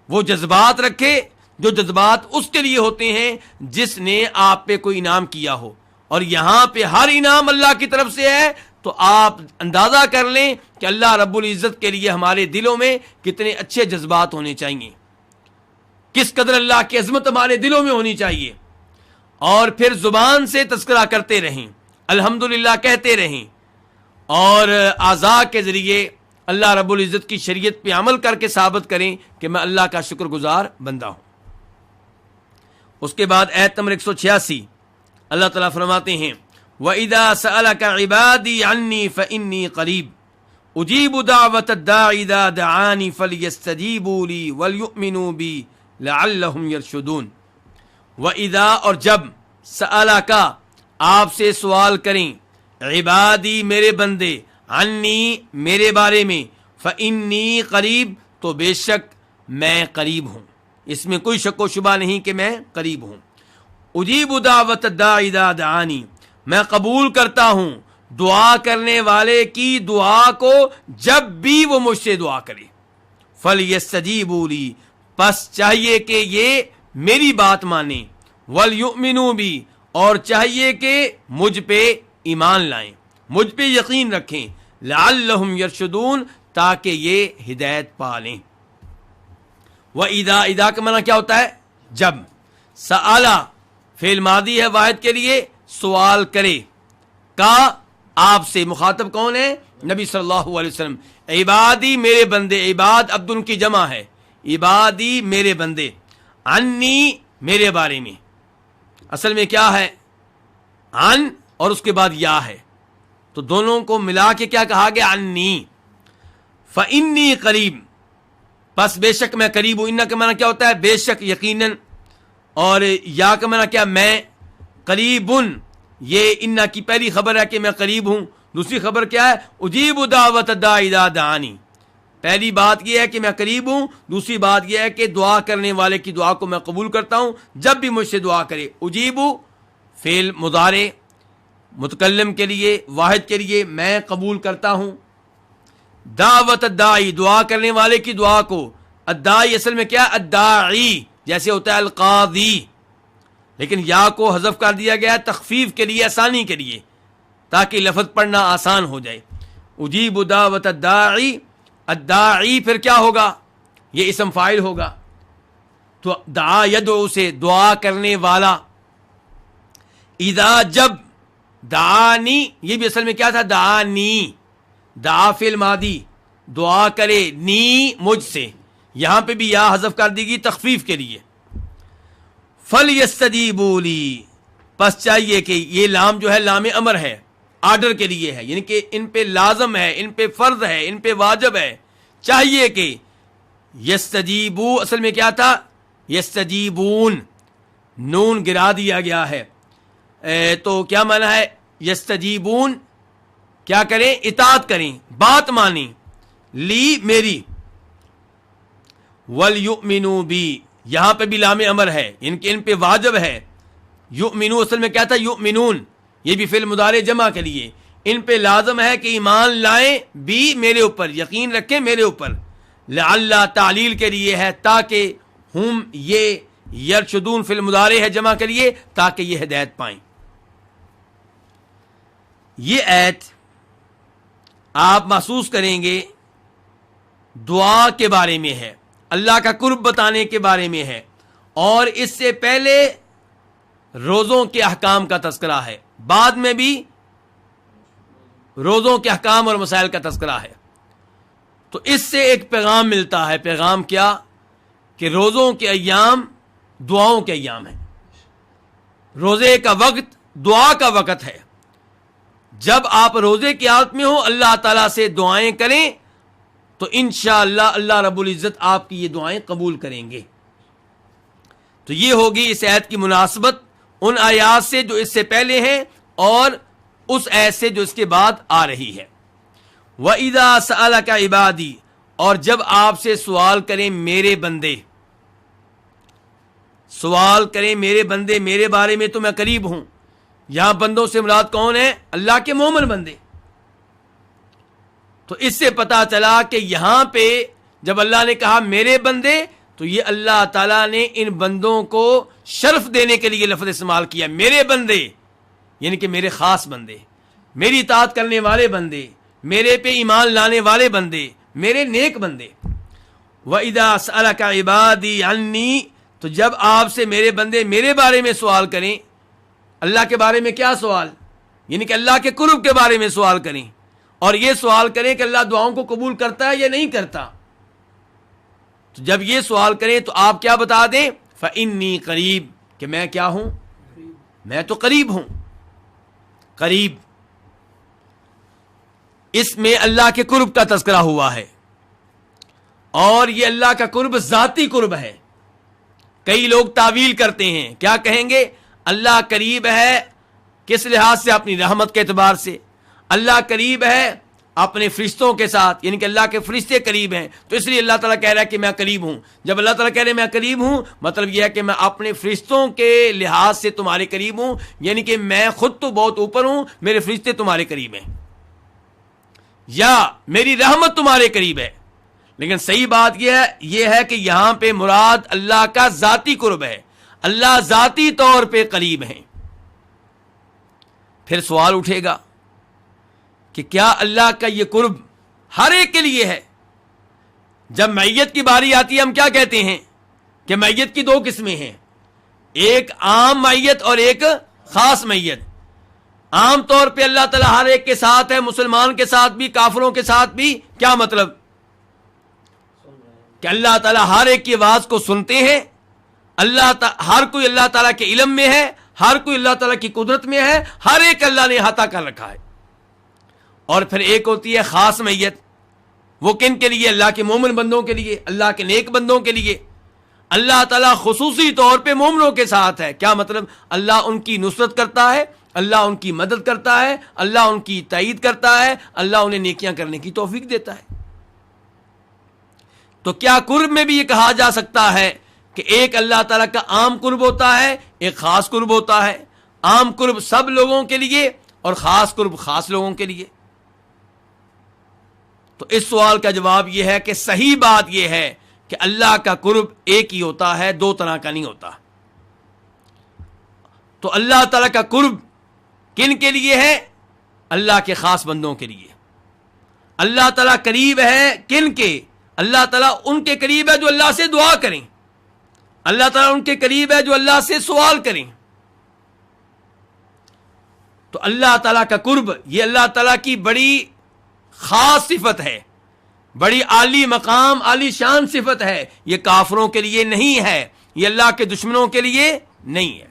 وہ جذبات رکھے جو جذبات اس کے لیے ہوتے ہیں جس نے آپ پہ کوئی انعام کیا ہو. اور یہاں پہ ہر انعام اللہ کی طرف سے ہے، تو آپ اندازہ کر لیں کہ اللہ رب العزت کے لیے ہمارے دلوں میں کتنے اچھے جذبات ہونے چاہیے، کس قدر اللہ کی عظمت ہمارے دلوں میں ہونی چاہیے. اور پھر زبان سے تذکرہ کرتے رہیں، الحمدللہ کہتے رہیں، اور اعضاء کے ذریعے اللہ رب العزت کی شریعت پہ عمل کر کے ثابت کریں کہ میں اللہ کا شکر گزار بندہ ہوں. اس کے بعد آیت نمبر 186 اللہ تعالیٰ فرماتے ہیں وَإِذَا سَأَلَكَ عِبَادِي عَنِّي فَإِنِّي قَرِيبٌ أُجِيبُ دَعْوَةَ الدَّاعِ إِذَا دَعَانِ فَلْيَسْتَجِيبُوا لِي وَلْيُؤْمِنُوا بِي لَعَلَّهُمْ يَرْشُدُونَ. وَإِذَا اور جب سَأَلَكَ آپ سے سوال کریں، عبادی میرے بندے، عنی میرے بارے میں، فإنی قریب تو بے شک میں قریب ہوں، اس میں کوئی شک و شبہ نہیں کہ میں قریب ہوں. اجیب دعوت الداعی اذا دعانی، میں قبول کرتا ہوں دعا کرنے والے کی دعا کو جب بھی وہ مجھ سے دعا کرے. فلیستجیبوا لی، پس چاہیے کہ یہ میری بات مانیں، ولیؤمنوا بی، اور چاہیے کہ مجھ پہ ایمان لائیں، مجھ پہ یقین رکھیں، لعلہم یرشدون، تاکہ یہ ہدایت پا لیں. وَإِذَا، اذا کا معنی کیا ہوتا ہے؟ جب. سآلا فعل ماضی ہے واحد کے لیے، سوال کرے، کا آپ سے، مخاطب کون ہے؟ نبی صلی اللہ علیہ وسلم. عبادی میرے بندے، عباد عبد ان کی جمع ہے، عبادی میرے بندے، عنی میرے بارے میں. اصل میں کیا ہے؟ عن اور اس کے بعد یا ہے، تو دونوں کو ملا کے کیا کہا گیا؟ عنی. فإنی قریب، پس بے شک میں قریب ہوں. انہ کا معنی کیا ہوتا ہے؟ بے شک، یقیناً. اور یا کا معنی کیا؟ میں. قریبن، یہ انہ کی پہلی خبر ہے کہ میں قریب ہوں. دوسری خبر کیا ہے؟ اجیب دعوت الداعی اذا دعانی. پہلی بات یہ ہے کہ میں قریب ہوں، دوسری بات یہ ہے کہ دعا کرنے والے کی دعا کو میں قبول کرتا ہوں جب بھی مجھ سے دعا کرے. اجیب فعل مضارع متکلم کے لیے، واحد کے لیے، میں قبول کرتا ہوں. دعوت الداعی، دعا کرنے والے کی دعا کو. الداعی اصل میں کیا؟ الداعی جیسے ہوتا ہے القاضی، لیکن یا کو حذف کر دیا گیا ہے تخفیف کے لیے، آسانی کے لیے، تاکہ لفظ پڑھنا آسان ہو جائے. اجیب دعوت الداعی، الداعی پھر کیا ہوگا؟ یہ اسم فاعل ہوگا. تو دعا یدعو سے دعا کرنے والا. اذا جب، دعانی یہ بھی اصل میں کیا تھا؟ دعانی. دعا فعل ماضی، دعا کرے، نی مجھ سے، یہاں پہ بھی یا حذف کر دی گئی تخفیف کے لیے. فلیستجیبوا لی، پس چاہیے کہ یہ لام جو ہے لام امر ہے، آرڈر کے لیے ہے، یعنی کہ ان پہ لازم ہے، ان پہ فرض ہے، ان پہ واجب ہے، چاہیے کہ یستجیبو اصل میں کیا تھا؟ یستجیبون، نون گرا دیا گیا ہے. تو کیا معنی ہے؟ یستجیبون، کیا کریں؟ اطاعت کریں، بات مانیں، لی میری. ولیؤمنوا بی، یہاں پہ بھی لام امر ہے، ان پہ واجب ہے. یؤمنو اصل میں کیا تھا؟ یؤمنون، یہ بھی فعل مضارع جمع کے لیے، ان پہ لازم ہے کہ ایمان لائیں، بھی میرے اوپر، یقین رکھیں میرے اوپر. لعل تعلیل کے لیے ہے، تاکہ ہم، یہ یرشدون فعل مضارع ہے جمع کے لیے، تاکہ یہ ہدایت پائیں. یہ آیت آپ محسوس کریں گے دعا کے بارے میں ہے، اللہ کا قرب بتانے کے بارے میں ہے، اور اس سے پہلے روزوں کے احکام کا تذکرہ ہے، بعد میں بھی روزوں کے احکام اور مسائل کا تذکرہ ہے. تو اس سے ایک پیغام ملتا ہے. پیغام کیا؟ کہ روزوں کے ایام دعاؤں کے ایام ہیں. روزے کا وقت دعا کا وقت ہے. جب آپ روزے کی حالت میں ہوں، اللہ تعالیٰ سے دعائیں کریں تو انشاءاللہ اللہ رب العزت آپ کی یہ دعائیں قبول کریں گے. تو یہ ہوگی اس آیت کی مناسبت ان آیات سے جو اس سے پہلے ہیں اور اس آیت سے جو اس کے بعد آ رہی ہے. وَإِذَا سَأَلَكَ عِبَادِي، اور جب آپ سے سوال کریں میرے بندے. سوال کریں میرے بندے میرے بارے میں تو میں قریب ہوں. یہاں بندوں سے مراد کون ہے؟ اللہ کے مومن بندے. تو اس سے پتا چلا کہ یہاں پہ جب اللہ نے کہا میرے بندے تو یہ اللہ تعالیٰ نے ان بندوں کو شرف دینے کے لیے لفظ استعمال کیا. میرے بندے یعنی کہ میرے خاص بندے، میری اطاعت کرنے والے بندے، میرے پہ ایمان لانے والے بندے، میرے نیک بندے. وَإِذَا سَأَلَكَ عِبَادِي عَنِّي، تو جب آپ سے میرے بندے میرے بارے میں سوال کریں، اللہ کے بارے میں کیا سوال؟ یعنی کہ اللہ کے قرب کے بارے میں سوال کریں، اور یہ سوال کریں کہ اللہ دعاؤں کو قبول کرتا ہے یا نہیں کرتا. تو جب یہ سوال کریں تو آپ کیا بتا دیں؟ فَإِنِّي قریب، کہ میں کیا ہوں؟ میں تو قریب ہوں. قریب، اس میں اللہ کے قرب کا تذکرہ ہوا ہے، اور یہ اللہ کا قرب ذاتی قرب ہے. کئی لوگ تعویل کرتے ہیں، کیا کہیں گے؟ اللہ قریب ہے کس لحاظ سے؟ اپنی رحمت کے اعتبار سے. اللہ قریب ہے اپنے فرشتوں کے ساتھ، یعنی کہ اللہ کے فرشتے قریب ہیں، تو اس لیے اللہ تعالیٰ کہہ رہا ہے کہ میں قریب ہوں. جب اللہ تعالیٰ کہہ رہے ہیں میں قریب ہوں، مطلب یہ ہے کہ میں اپنے فرشتوں کے لحاظ سے تمہارے قریب ہوں، یعنی کہ میں خود تو بہت اوپر ہوں، میرے فرشتے تمہارے قریب ہیں، یا میری رحمت تمہارے قریب ہے. لیکن صحیح بات یہ ہے کہ یہاں پہ مراد اللہ کا ذاتی قرب ہے، اللہ ذاتی طور پہ قریب ہیں. پھر سوال اٹھے گا کہ کیا اللہ کا یہ قرب ہر ایک کے لیے ہے؟ جب میت کی باری آتی ہے ہم کیا کہتے ہیں کہ میت کی دو قسمیں ہیں، ایک عام میت اور ایک خاص میت. عام طور پہ اللہ تعالیٰ ہر ایک کے ساتھ ہے، مسلمان کے ساتھ بھی، کافروں کے ساتھ بھی. کیا مطلب؟ کہ اللہ تعالیٰ ہر ایک کی آواز کو سنتے ہیں، ہر کوئی اللہ تعالیٰ کے علم میں ہے، ہر کوئی اللہ تعالیٰ کی قدرت میں ہے، ہر ایک اللہ نے احاطہ کر رکھا ہے. اور پھر ایک ہوتی ہے خاص میت، وہ کن کے لیے؟ اللہ کے مومن بندوں کے لیے، اللہ کے نیک بندوں کے لیے. اللہ تعالیٰ خصوصی طور پہ مومنوں کے ساتھ ہے. کیا مطلب؟ اللہ ان کی نصرت کرتا ہے، اللہ ان کی مدد کرتا ہے، اللہ ان کی تائید کرتا ہے، اللہ انہیں نیکیاں کرنے کی توفیق دیتا ہے. تو کیا قرب میں بھی یہ کہا جا سکتا ہے کہ ایک اللہ تعالیٰ کا عام قرب ہوتا ہے، ایک خاص قرب ہوتا ہے؟ عام قرب سب لوگوں کے لیے اور خاص قرب خاص لوگوں کے لیے. تو اس سوال کا جواب یہ ہے کہ صحیح بات یہ ہے کہ اللہ کا قرب ایک ہی ہوتا ہے، دو طرح کا نہیں ہوتا. تو اللہ تعالیٰ کا قرب کن کے لیے ہے؟ اللہ کے خاص بندوں کے لیے. اللہ تعالیٰ قریب ہے کن کے؟ اللہ تعالیٰ ان کے قریب ہے جو اللہ سے دعا کریں، اللہ تعالیٰ ان کے قریب ہے جو اللہ سے سوال کریں. تو اللہ تعالیٰ کا قرب یہ اللہ تعالیٰ کی بڑی خاص صفت ہے، بڑی عالی مقام عالی شان صفت ہے. یہ کافروں کے لیے نہیں ہے، یہ اللہ کے دشمنوں کے لیے نہیں ہے.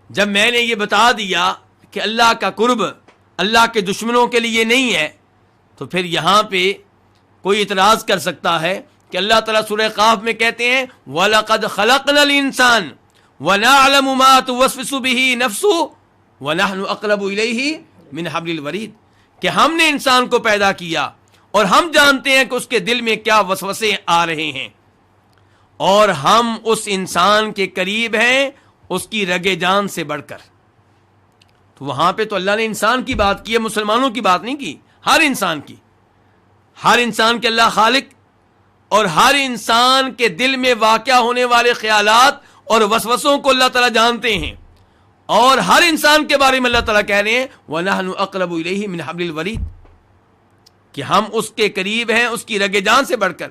جب میں نے یہ بتا دیا کہ اللہ کا قرب اللہ کے دشمنوں کے لیے نہیں ہے، تو پھر یہاں پہ کوئی اعتراض کر سکتا ہے کہ اللہ تعالیٰ سورہ قاف میں کہتے ہیں وَلَقَدْ خَلَقْنَا الْإِنسَانَ وَنَعْلَمُ مَا تُوَسْوِسُ بِهِ نَفْسُهُ وَنَحْنُ أَقْرَبُ إِلَيْهِ مِنْ حَبْلِ الْوَرِيدِ، کہ ہم نے انسان کو پیدا کیا اور ہم جانتے ہیں کہ اس کے دل میں کیا وسوسے آ رہے ہیں، اور ہم اس انسان کے قریب ہیں اس کی رگ جان سے بڑھ کر. تو وہاں پہ تو اللہ نے انسان کی بات کی ہے، مسلمانوں کی بات نہیں کی، ہر انسان کی. ہر انسان کے اللہ خالق اور ہر انسان کے دل میں واقع ہونے والے خیالات اور وسوسوں کو اللہ تعالیٰ جانتے ہیں، اور ہر انسان کے بارے میں اللہ تعالیٰ کہہ رہے ہیں وَنَحْنُ أَقْرَبُ إِلَيْهِ مِنْ حَبْلِ الْوَرِيدِ، کہ ہم اس کے قریب ہیں اس کی رگ جان سے بڑھ کر.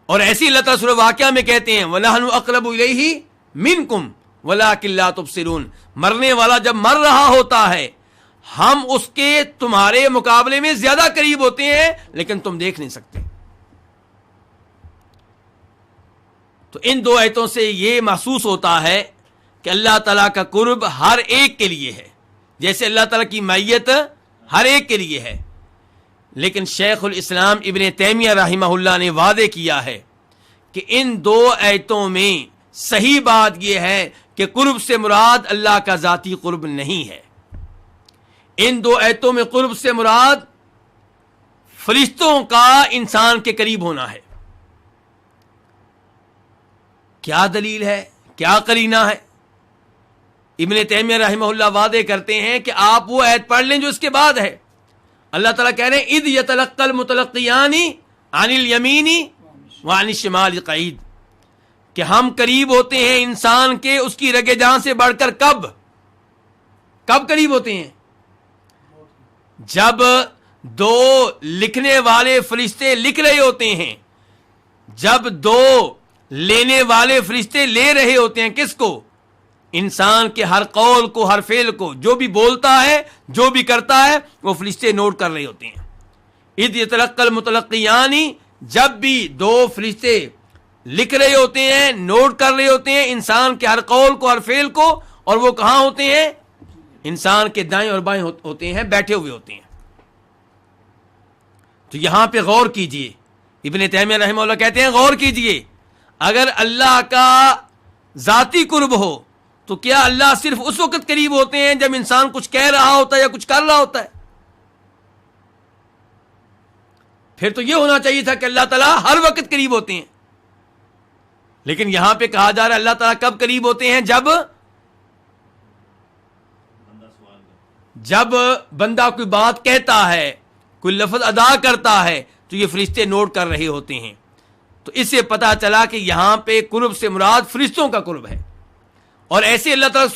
اور ایسی اللہ تعالیٰ سورہ واقعہ میں کہتے ہیں وَنَحْنُ أَقْرَبُ إِلَيْهِ مِنْكُمْ وَلَٰكِن لَا تُبْصِرُونَ، مرنے والا جب مر رہا ہوتا ہے ہم اس کے تمہارے مقابلے میں زیادہ قریب ہوتے ہیں لیکن تم دیکھ نہیں سکتے. تو ان دو آیتوں سے یہ محسوس ہوتا ہے کہ اللہ تعالیٰ کا قرب ہر ایک کے لیے ہے، جیسے اللہ تعالیٰ کی معیت ہر ایک کے لیے ہے. لیکن شیخ الاسلام ابن تیمیہ رحمہ اللہ نے وعدے کیا ہے کہ ان دو آیتوں میں صحیح بات یہ ہے کہ قرب سے مراد اللہ کا ذاتی قرب نہیں ہے. ان دو آیتوں میں قرب سے مراد فرشتوں کا انسان کے قریب ہونا ہے. کیا دلیل ہے، کیا قرینہ ہے؟ ابن تیمیہ رحمہ اللہ وعدے کرتے ہیں کہ آپ وہ آیت پڑھ لیں جو اس کے بعد ہے۔ اللہ تعالیٰ کہہ رہے ہیں اذ یتلقی المتلقیان عن الیمین وعن الشمال قعید، کہ ہم قریب ہوتے ہیں انسان کے اس کی رگ جان سے بڑھ کر کب قریب ہوتے ہیں؟ جب دو لکھنے والے فرشتے لکھ رہے ہوتے ہیں، جب دو لینے والے فرشتے لے رہے ہوتے ہیں کس کو؟ انسان کے ہر قول کو، ہر فعل کو، جو بھی بولتا ہے، جو بھی کرتا ہے، وہ فرشتے نوٹ کر رہے ہوتے ہیں۔ اذ یتلقی المتلقیان، جب بھی دو فرشتے لکھ رہے ہوتے ہیں، نوٹ کر رہے ہوتے ہیں انسان کے ہر قول کو، ہر فعل کو، اور وہ کہاں ہوتے ہیں؟ انسان کے دائیں اور بائیں ہوتے ہیں، بیٹھے ہوئے ہوتے ہیں۔ تو یہاں پہ غور کیجئے، ابن تیمیہ رحمہ اللہ کہتے ہیں غور کیجئے، اگر اللہ کا ذاتی قرب ہو تو کیا اللہ صرف اس وقت قریب ہوتے ہیں جب انسان کچھ کہہ رہا ہوتا ہے یا کچھ کر رہا ہوتا ہے؟ پھر تو یہ ہونا چاہیے تھا کہ اللہ تعالیٰ ہر وقت قریب ہوتے ہیں، لیکن یہاں پہ کہا جا رہا ہے اللہ تعالیٰ کب قریب ہوتے ہیں؟ جب بندہ کوئی بات کہتا ہے، کوئی لفظ ادا کرتا ہے، تو یہ فرشتے نوٹ کر رہے ہوتے ہیں۔ تو اس سے پتا چلا کہ یہاں پہ قرب سے مراد فرشتوں کا قرب ہے۔ اور ایسے اللہ تعالیٰ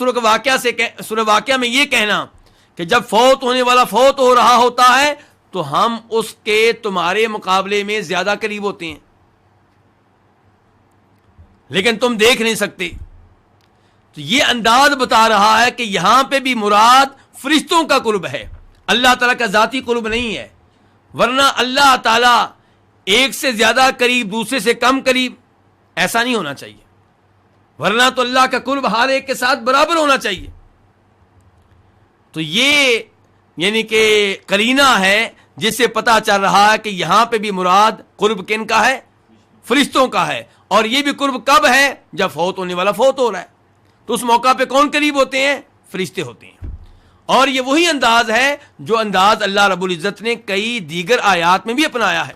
سورہ واقعہ میں یہ کہنا کہ جب فوت ہونے والا فوت ہو رہا ہوتا ہے تو ہم اس کے تمہارے مقابلے میں زیادہ قریب ہوتے ہیں، لیکن تم دیکھ نہیں سکتے۔ تو یہ انداز بتا رہا ہے کہ یہاں پہ بھی مراد فرشتوں کا قرب ہے، اللہ تعالیٰ کا ذاتی قرب نہیں ہے، ورنہ اللہ تعالیٰ ایک سے زیادہ قریب، دوسرے سے کم قریب، ایسا نہیں ہونا چاہیے، ورنہ تو اللہ کا قرب ہر ایک کے ساتھ برابر ہونا چاہیے۔ تو یہ یعنی کہ قرینہ ہے جس سے پتا چل رہا ہے کہ یہاں پہ بھی مراد قرب کن کا ہے؟ فرشتوں کا ہے۔ اور یہ بھی قرب کب ہے؟ جب فوت ہونے والا فوت ہو رہا ہے، تو اس موقع پہ کون قریب ہوتے ہیں؟ فرشتے ہوتے ہیں۔ اور یہ وہی انداز ہے جو انداز اللہ رب العزت نے کئی دیگر آیات میں بھی اپنایا ہے۔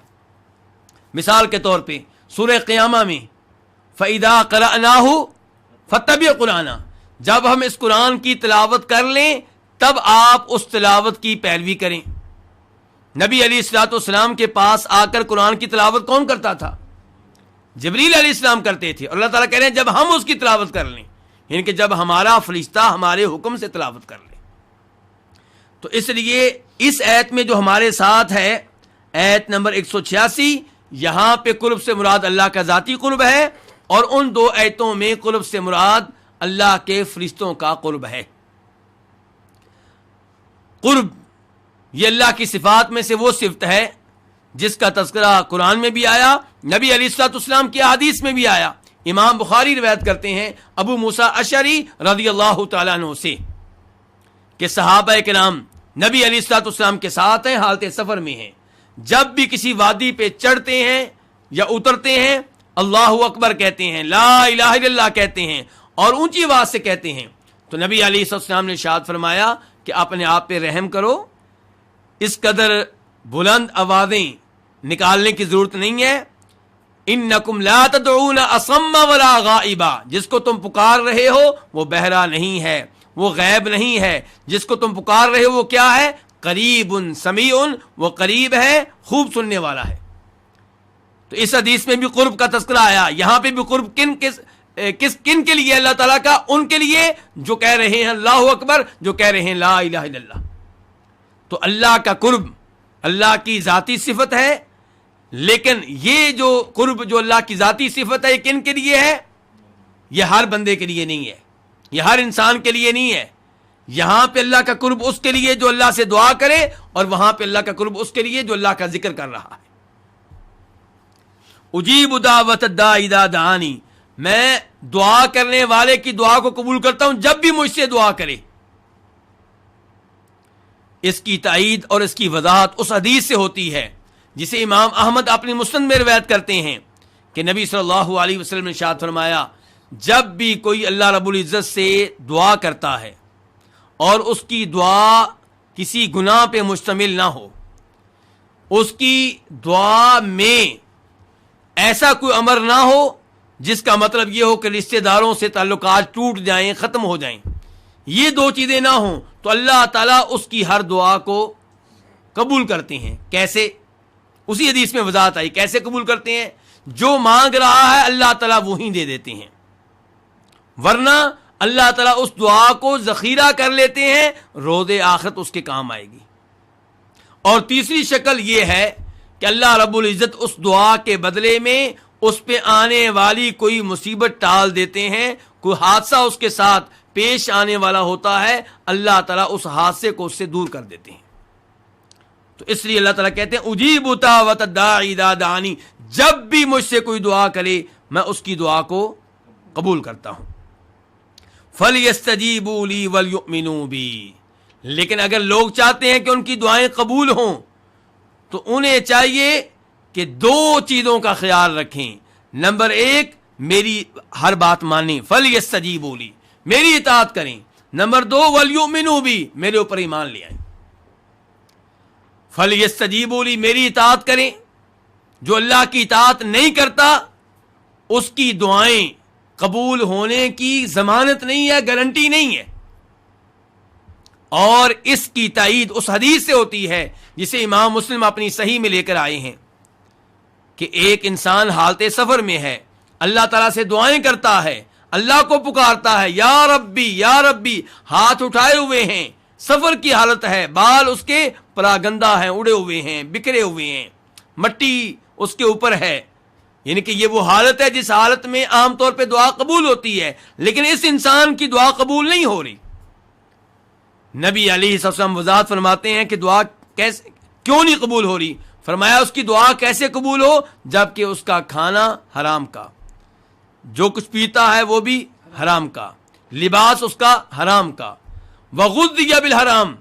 مثال کے طور پہ سورہ قیامہ میں فَإِذَا قَرَأْنَاهُ فَاتَّبِعْ قُرْآنَهُ، جب ہم اس قرآن کی تلاوت کر لیں تب آپ اس تلاوت کی پیروی کریں۔ نبی علیہ الصلوۃ والسلام کے پاس آ کر قرآن کی تلاوت کون کرتا تھا؟ جبریل علیہ السلام کرتے تھے، اور اللہ تعالیٰ کہہ رہے ہیں جب ہم اس کی تلاوت کر لیں، یعنی کہ جب ہمارا فرشتہ ہمارے حکم سے تلاوت کر لے۔ تو اس لیے اس آیت میں جو ہمارے ساتھ ہے، آیت نمبر 186، یہاں پہ قرب سے مراد اللہ کا ذاتی قرب ہے، اور ان دو آیتوں میں قرب سے مراد اللہ کے فرشتوں کا قرب ہے۔ قرب یہ اللہ کی صفات میں سے وہ صفت ہے جس کا تذکرہ قرآن میں بھی آیا، نبی علیہ الصلوۃ والسلام کی حدیث میں بھی آیا۔ امام بخاری روایت کرتے ہیں ابو موسیٰ اشعری رضی اللہ تعالیٰ عنہ سے کہ صحابہ کرام نبی علیہ الصلوۃ والسلام کے ساتھ ہیں، حالت سفر میں ہیں، جب بھی کسی وادی پہ چڑھتے ہیں یا اترتے ہیں اللہ اکبر کہتے ہیں، لا الہ الا اللہ کہتے ہیں، اور اونچی آواز سے کہتے ہیں۔ تو نبی علیہ الصلوۃ والسلام نے ارشاد فرمایا کہ اپنے آپ پہ رحم کرو، اس قدر بلند آوازیں نکالنے کی ضرورت نہیں ہے۔ انکم لا تدعون اصم ولا غائبا، جس کو تم پکار رہے ہو وہ بہرا نہیں ہے، وہ غیب نہیں ہے، جس کو تم پکار رہے ہو وہ کیا ہے؟ قریب سمیع، وہ قریب ہے، خوب سننے والا ہے۔ تو اس حدیث میں بھی قرب کا تذکرہ آیا، یہاں پہ بھی قرب کن کے لیے؟ اللہ تعالیٰ کا ان کے لیے جو کہہ رہے ہیں اللہ اکبر، جو کہہ رہے ہیں لا الہ الا اللہ۔ تو اللہ کا قرب اللہ کی ذاتی صفت ہے، لیکن یہ جو قرب جو اللہ کی ذاتی صفت ہے یہ کن کے لیے ہے؟ یہ ہر بندے کے لیے نہیں ہے، یہ ہر انسان کے لیے نہیں ہے۔ یہاں پہ اللہ کا قرب اس کے لیے جو اللہ سے دعا کرے، اور وہاں پہ اللہ کا قرب اس کے لیے جو اللہ کا ذکر کر رہا ہے۔ اجیب دعوت الداعی اذا دعانی، میں دعا کرنے والے کی دعا کو قبول کرتا ہوں جب بھی مجھ سے دعا کرے۔ اس کی تائید اور اس کی وضاحت اس حدیث سے ہوتی ہے جسے امام احمد اپنی مسند میں روایت کرتے ہیں کہ نبی صلی اللہ علیہ وسلم نے ارشاد فرمایا، جب بھی کوئی اللہ رب العزت سے دعا کرتا ہے اور اس کی دعا کسی گناہ پہ مشتمل نہ ہو، اس کی دعا میں ایسا کوئی امر نہ ہو جس کا مطلب یہ ہو کہ رشتہ داروں سے تعلقات ٹوٹ جائیں، ختم ہو جائیں، یہ دو چیزیں نہ ہوں تو اللہ تعالیٰ اس کی ہر دعا کو قبول کرتے ہیں۔ کیسے؟ اسی حدیث میں وضاحت آئی کیسے قبول کرتے ہیں۔ جو مانگ رہا ہے اللہ تعالیٰ وہی دے دیتے ہیں، ورنہ اللہ تعالیٰ اس دعا کو ذخیرہ کر لیتے ہیں، روز آخرت اس کے کام آئے گی۔ اور تیسری شکل یہ ہے کہ اللہ رب العزت اس دعا کے بدلے میں اس پہ آنے والی کوئی مصیبت ٹال دیتے ہیں، کوئی حادثہ اس کے ساتھ پیش آنے والا ہوتا ہے، اللہ تعالیٰ اس حادثے کو اس سے دور کر دیتے ہیں۔ تو اس لیے اللہ تعالیٰ کہتے ہیں اجیب دعوت الداعی اذا دعانی، جب بھی مجھ سے کوئی دعا کرے میں اس کی دعا کو قبول کرتا ہوں۔ فَلْيَسْتَجِيبُوا لِي وَلْيُؤْمِنُوا بِي، لیکن اگر لوگ چاہتے ہیں کہ ان کی دعائیں قبول ہوں تو انہیں چاہیے کہ دو چیزوں کا خیال رکھیں۔ نمبر ایک، میری ہر بات مانیں، فَلْيَسْتَجِيبُوا لِي، میری اطاعت کریں۔ نمبر دو، وَلْيُؤْمِنُوا بِي، میرے اوپر ایمان لے آئیں۔ فَلْيَسْتَجِيبُوا لِي، میری اطاعت کریں۔ جو اللہ کی اطاعت نہیں کرتا اس کی دعائیں قبول ہونے کی ضمانت نہیں ہے، گارنٹی نہیں ہے۔ اور اس کی تائید اس حدیث سے ہوتی ہے جسے امام مسلم اپنی صحیح میں لے کر آئے ہیں کہ ایک انسان حالت سفر میں ہے، اللہ تعالیٰ سے دعائیں کرتا ہے، اللہ کو پکارتا ہے، یا ربی یا ربی، ہاتھ اٹھائے ہوئے ہیں، سفر کی حالت ہے، بال اس کے پراگندہ ہیں، اڑے ہوئے ہیں، بکھرے ہوئے ہیں، مٹی اس کے اوپر ہے، یعنی کہ یہ وہ حالت ہے جس حالت میں عام طور پہ دعا قبول ہوتی ہے، لیکن اس انسان کی دعا قبول نہیں ہو رہی۔ نبی علیہ السلام وضاحت فرماتے ہیں کہ دعا کیسے کیوں نہیں قبول ہو رہی؟ فرمایا اس کی دعا کیسے قبول ہو جبکہ اس کا کھانا حرام کا، جو کچھ پیتا ہے وہ بھی حرام کا، لباس اس کا حرام کا، وغذی بالحرام،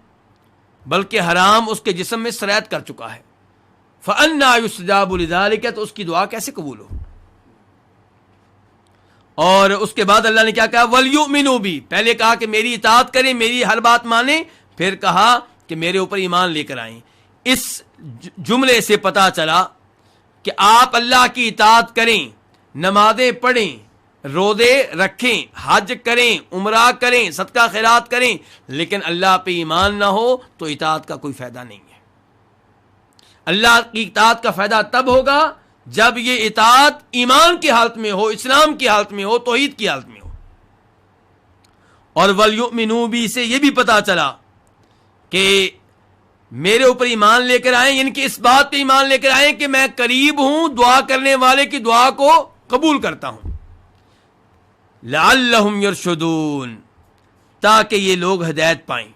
بلکہ حرام اس کے جسم میں سرایت کر چکا ہے۔ فَأَنَّىٰ يُسْتَجَابُ لِذَٰلِكَ، تو اس کی دعا کیسے قبول ہو؟ اور اس کے بعد اللہ نے کیا کہا؟ وَلْيُؤْمِنُوا بِي، پہلے کہا کہ میری اطاعت کریں، میری ہر بات مانیں، پھر کہا کہ میرے اوپر ایمان لے کر آئیں۔ اس جملے سے پتا چلا کہ آپ اللہ کی اطاعت کریں، نمازیں پڑھیں، روزے رکھیں، حج کریں، عمرہ کریں، صدقہ خیرات کریں، لیکن اللہ پہ ایمان نہ ہو تو اطاعت کا کوئی فائدہ نہیں ہے۔ اللہ کی اطاعت کا فائدہ تب ہوگا جب یہ اطاعت ایمان کی حالت میں ہو، اسلام کی حالت میں ہو، توحید کی حالت میں ہو۔ اور وَلْيُؤْمِنُوا بِي سے یہ بھی پتا چلا کہ میرے اوپر ایمان لے کر آئیں، یعنی کہ اس بات پہ ایمان لے کر آئیں کہ میں قریب ہوں، دعا کرنے والے کی دعا کو قبول کرتا ہوں۔ لَعَلَّهُمْ يَرْشُدُونَ، تاکہ یہ لوگ ہدایت پائیں۔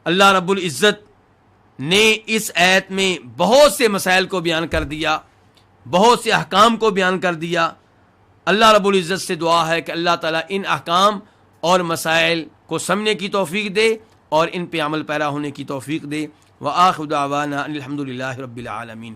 اللہ رب العزت نے اس آیت میں بہت سے مسائل کو بیان کر دیا، بہت سے احکام کو بیان کر دیا۔ اللہ رب العزت سے دعا ہے کہ اللہ تعالیٰ ان احکام اور مسائل کو سمجھنے کی توفیق دے اور ان پہ عمل پیرا ہونے کی توفیق دے۔ وآخر دعوانا ان الحمد للہ رب العالمین۔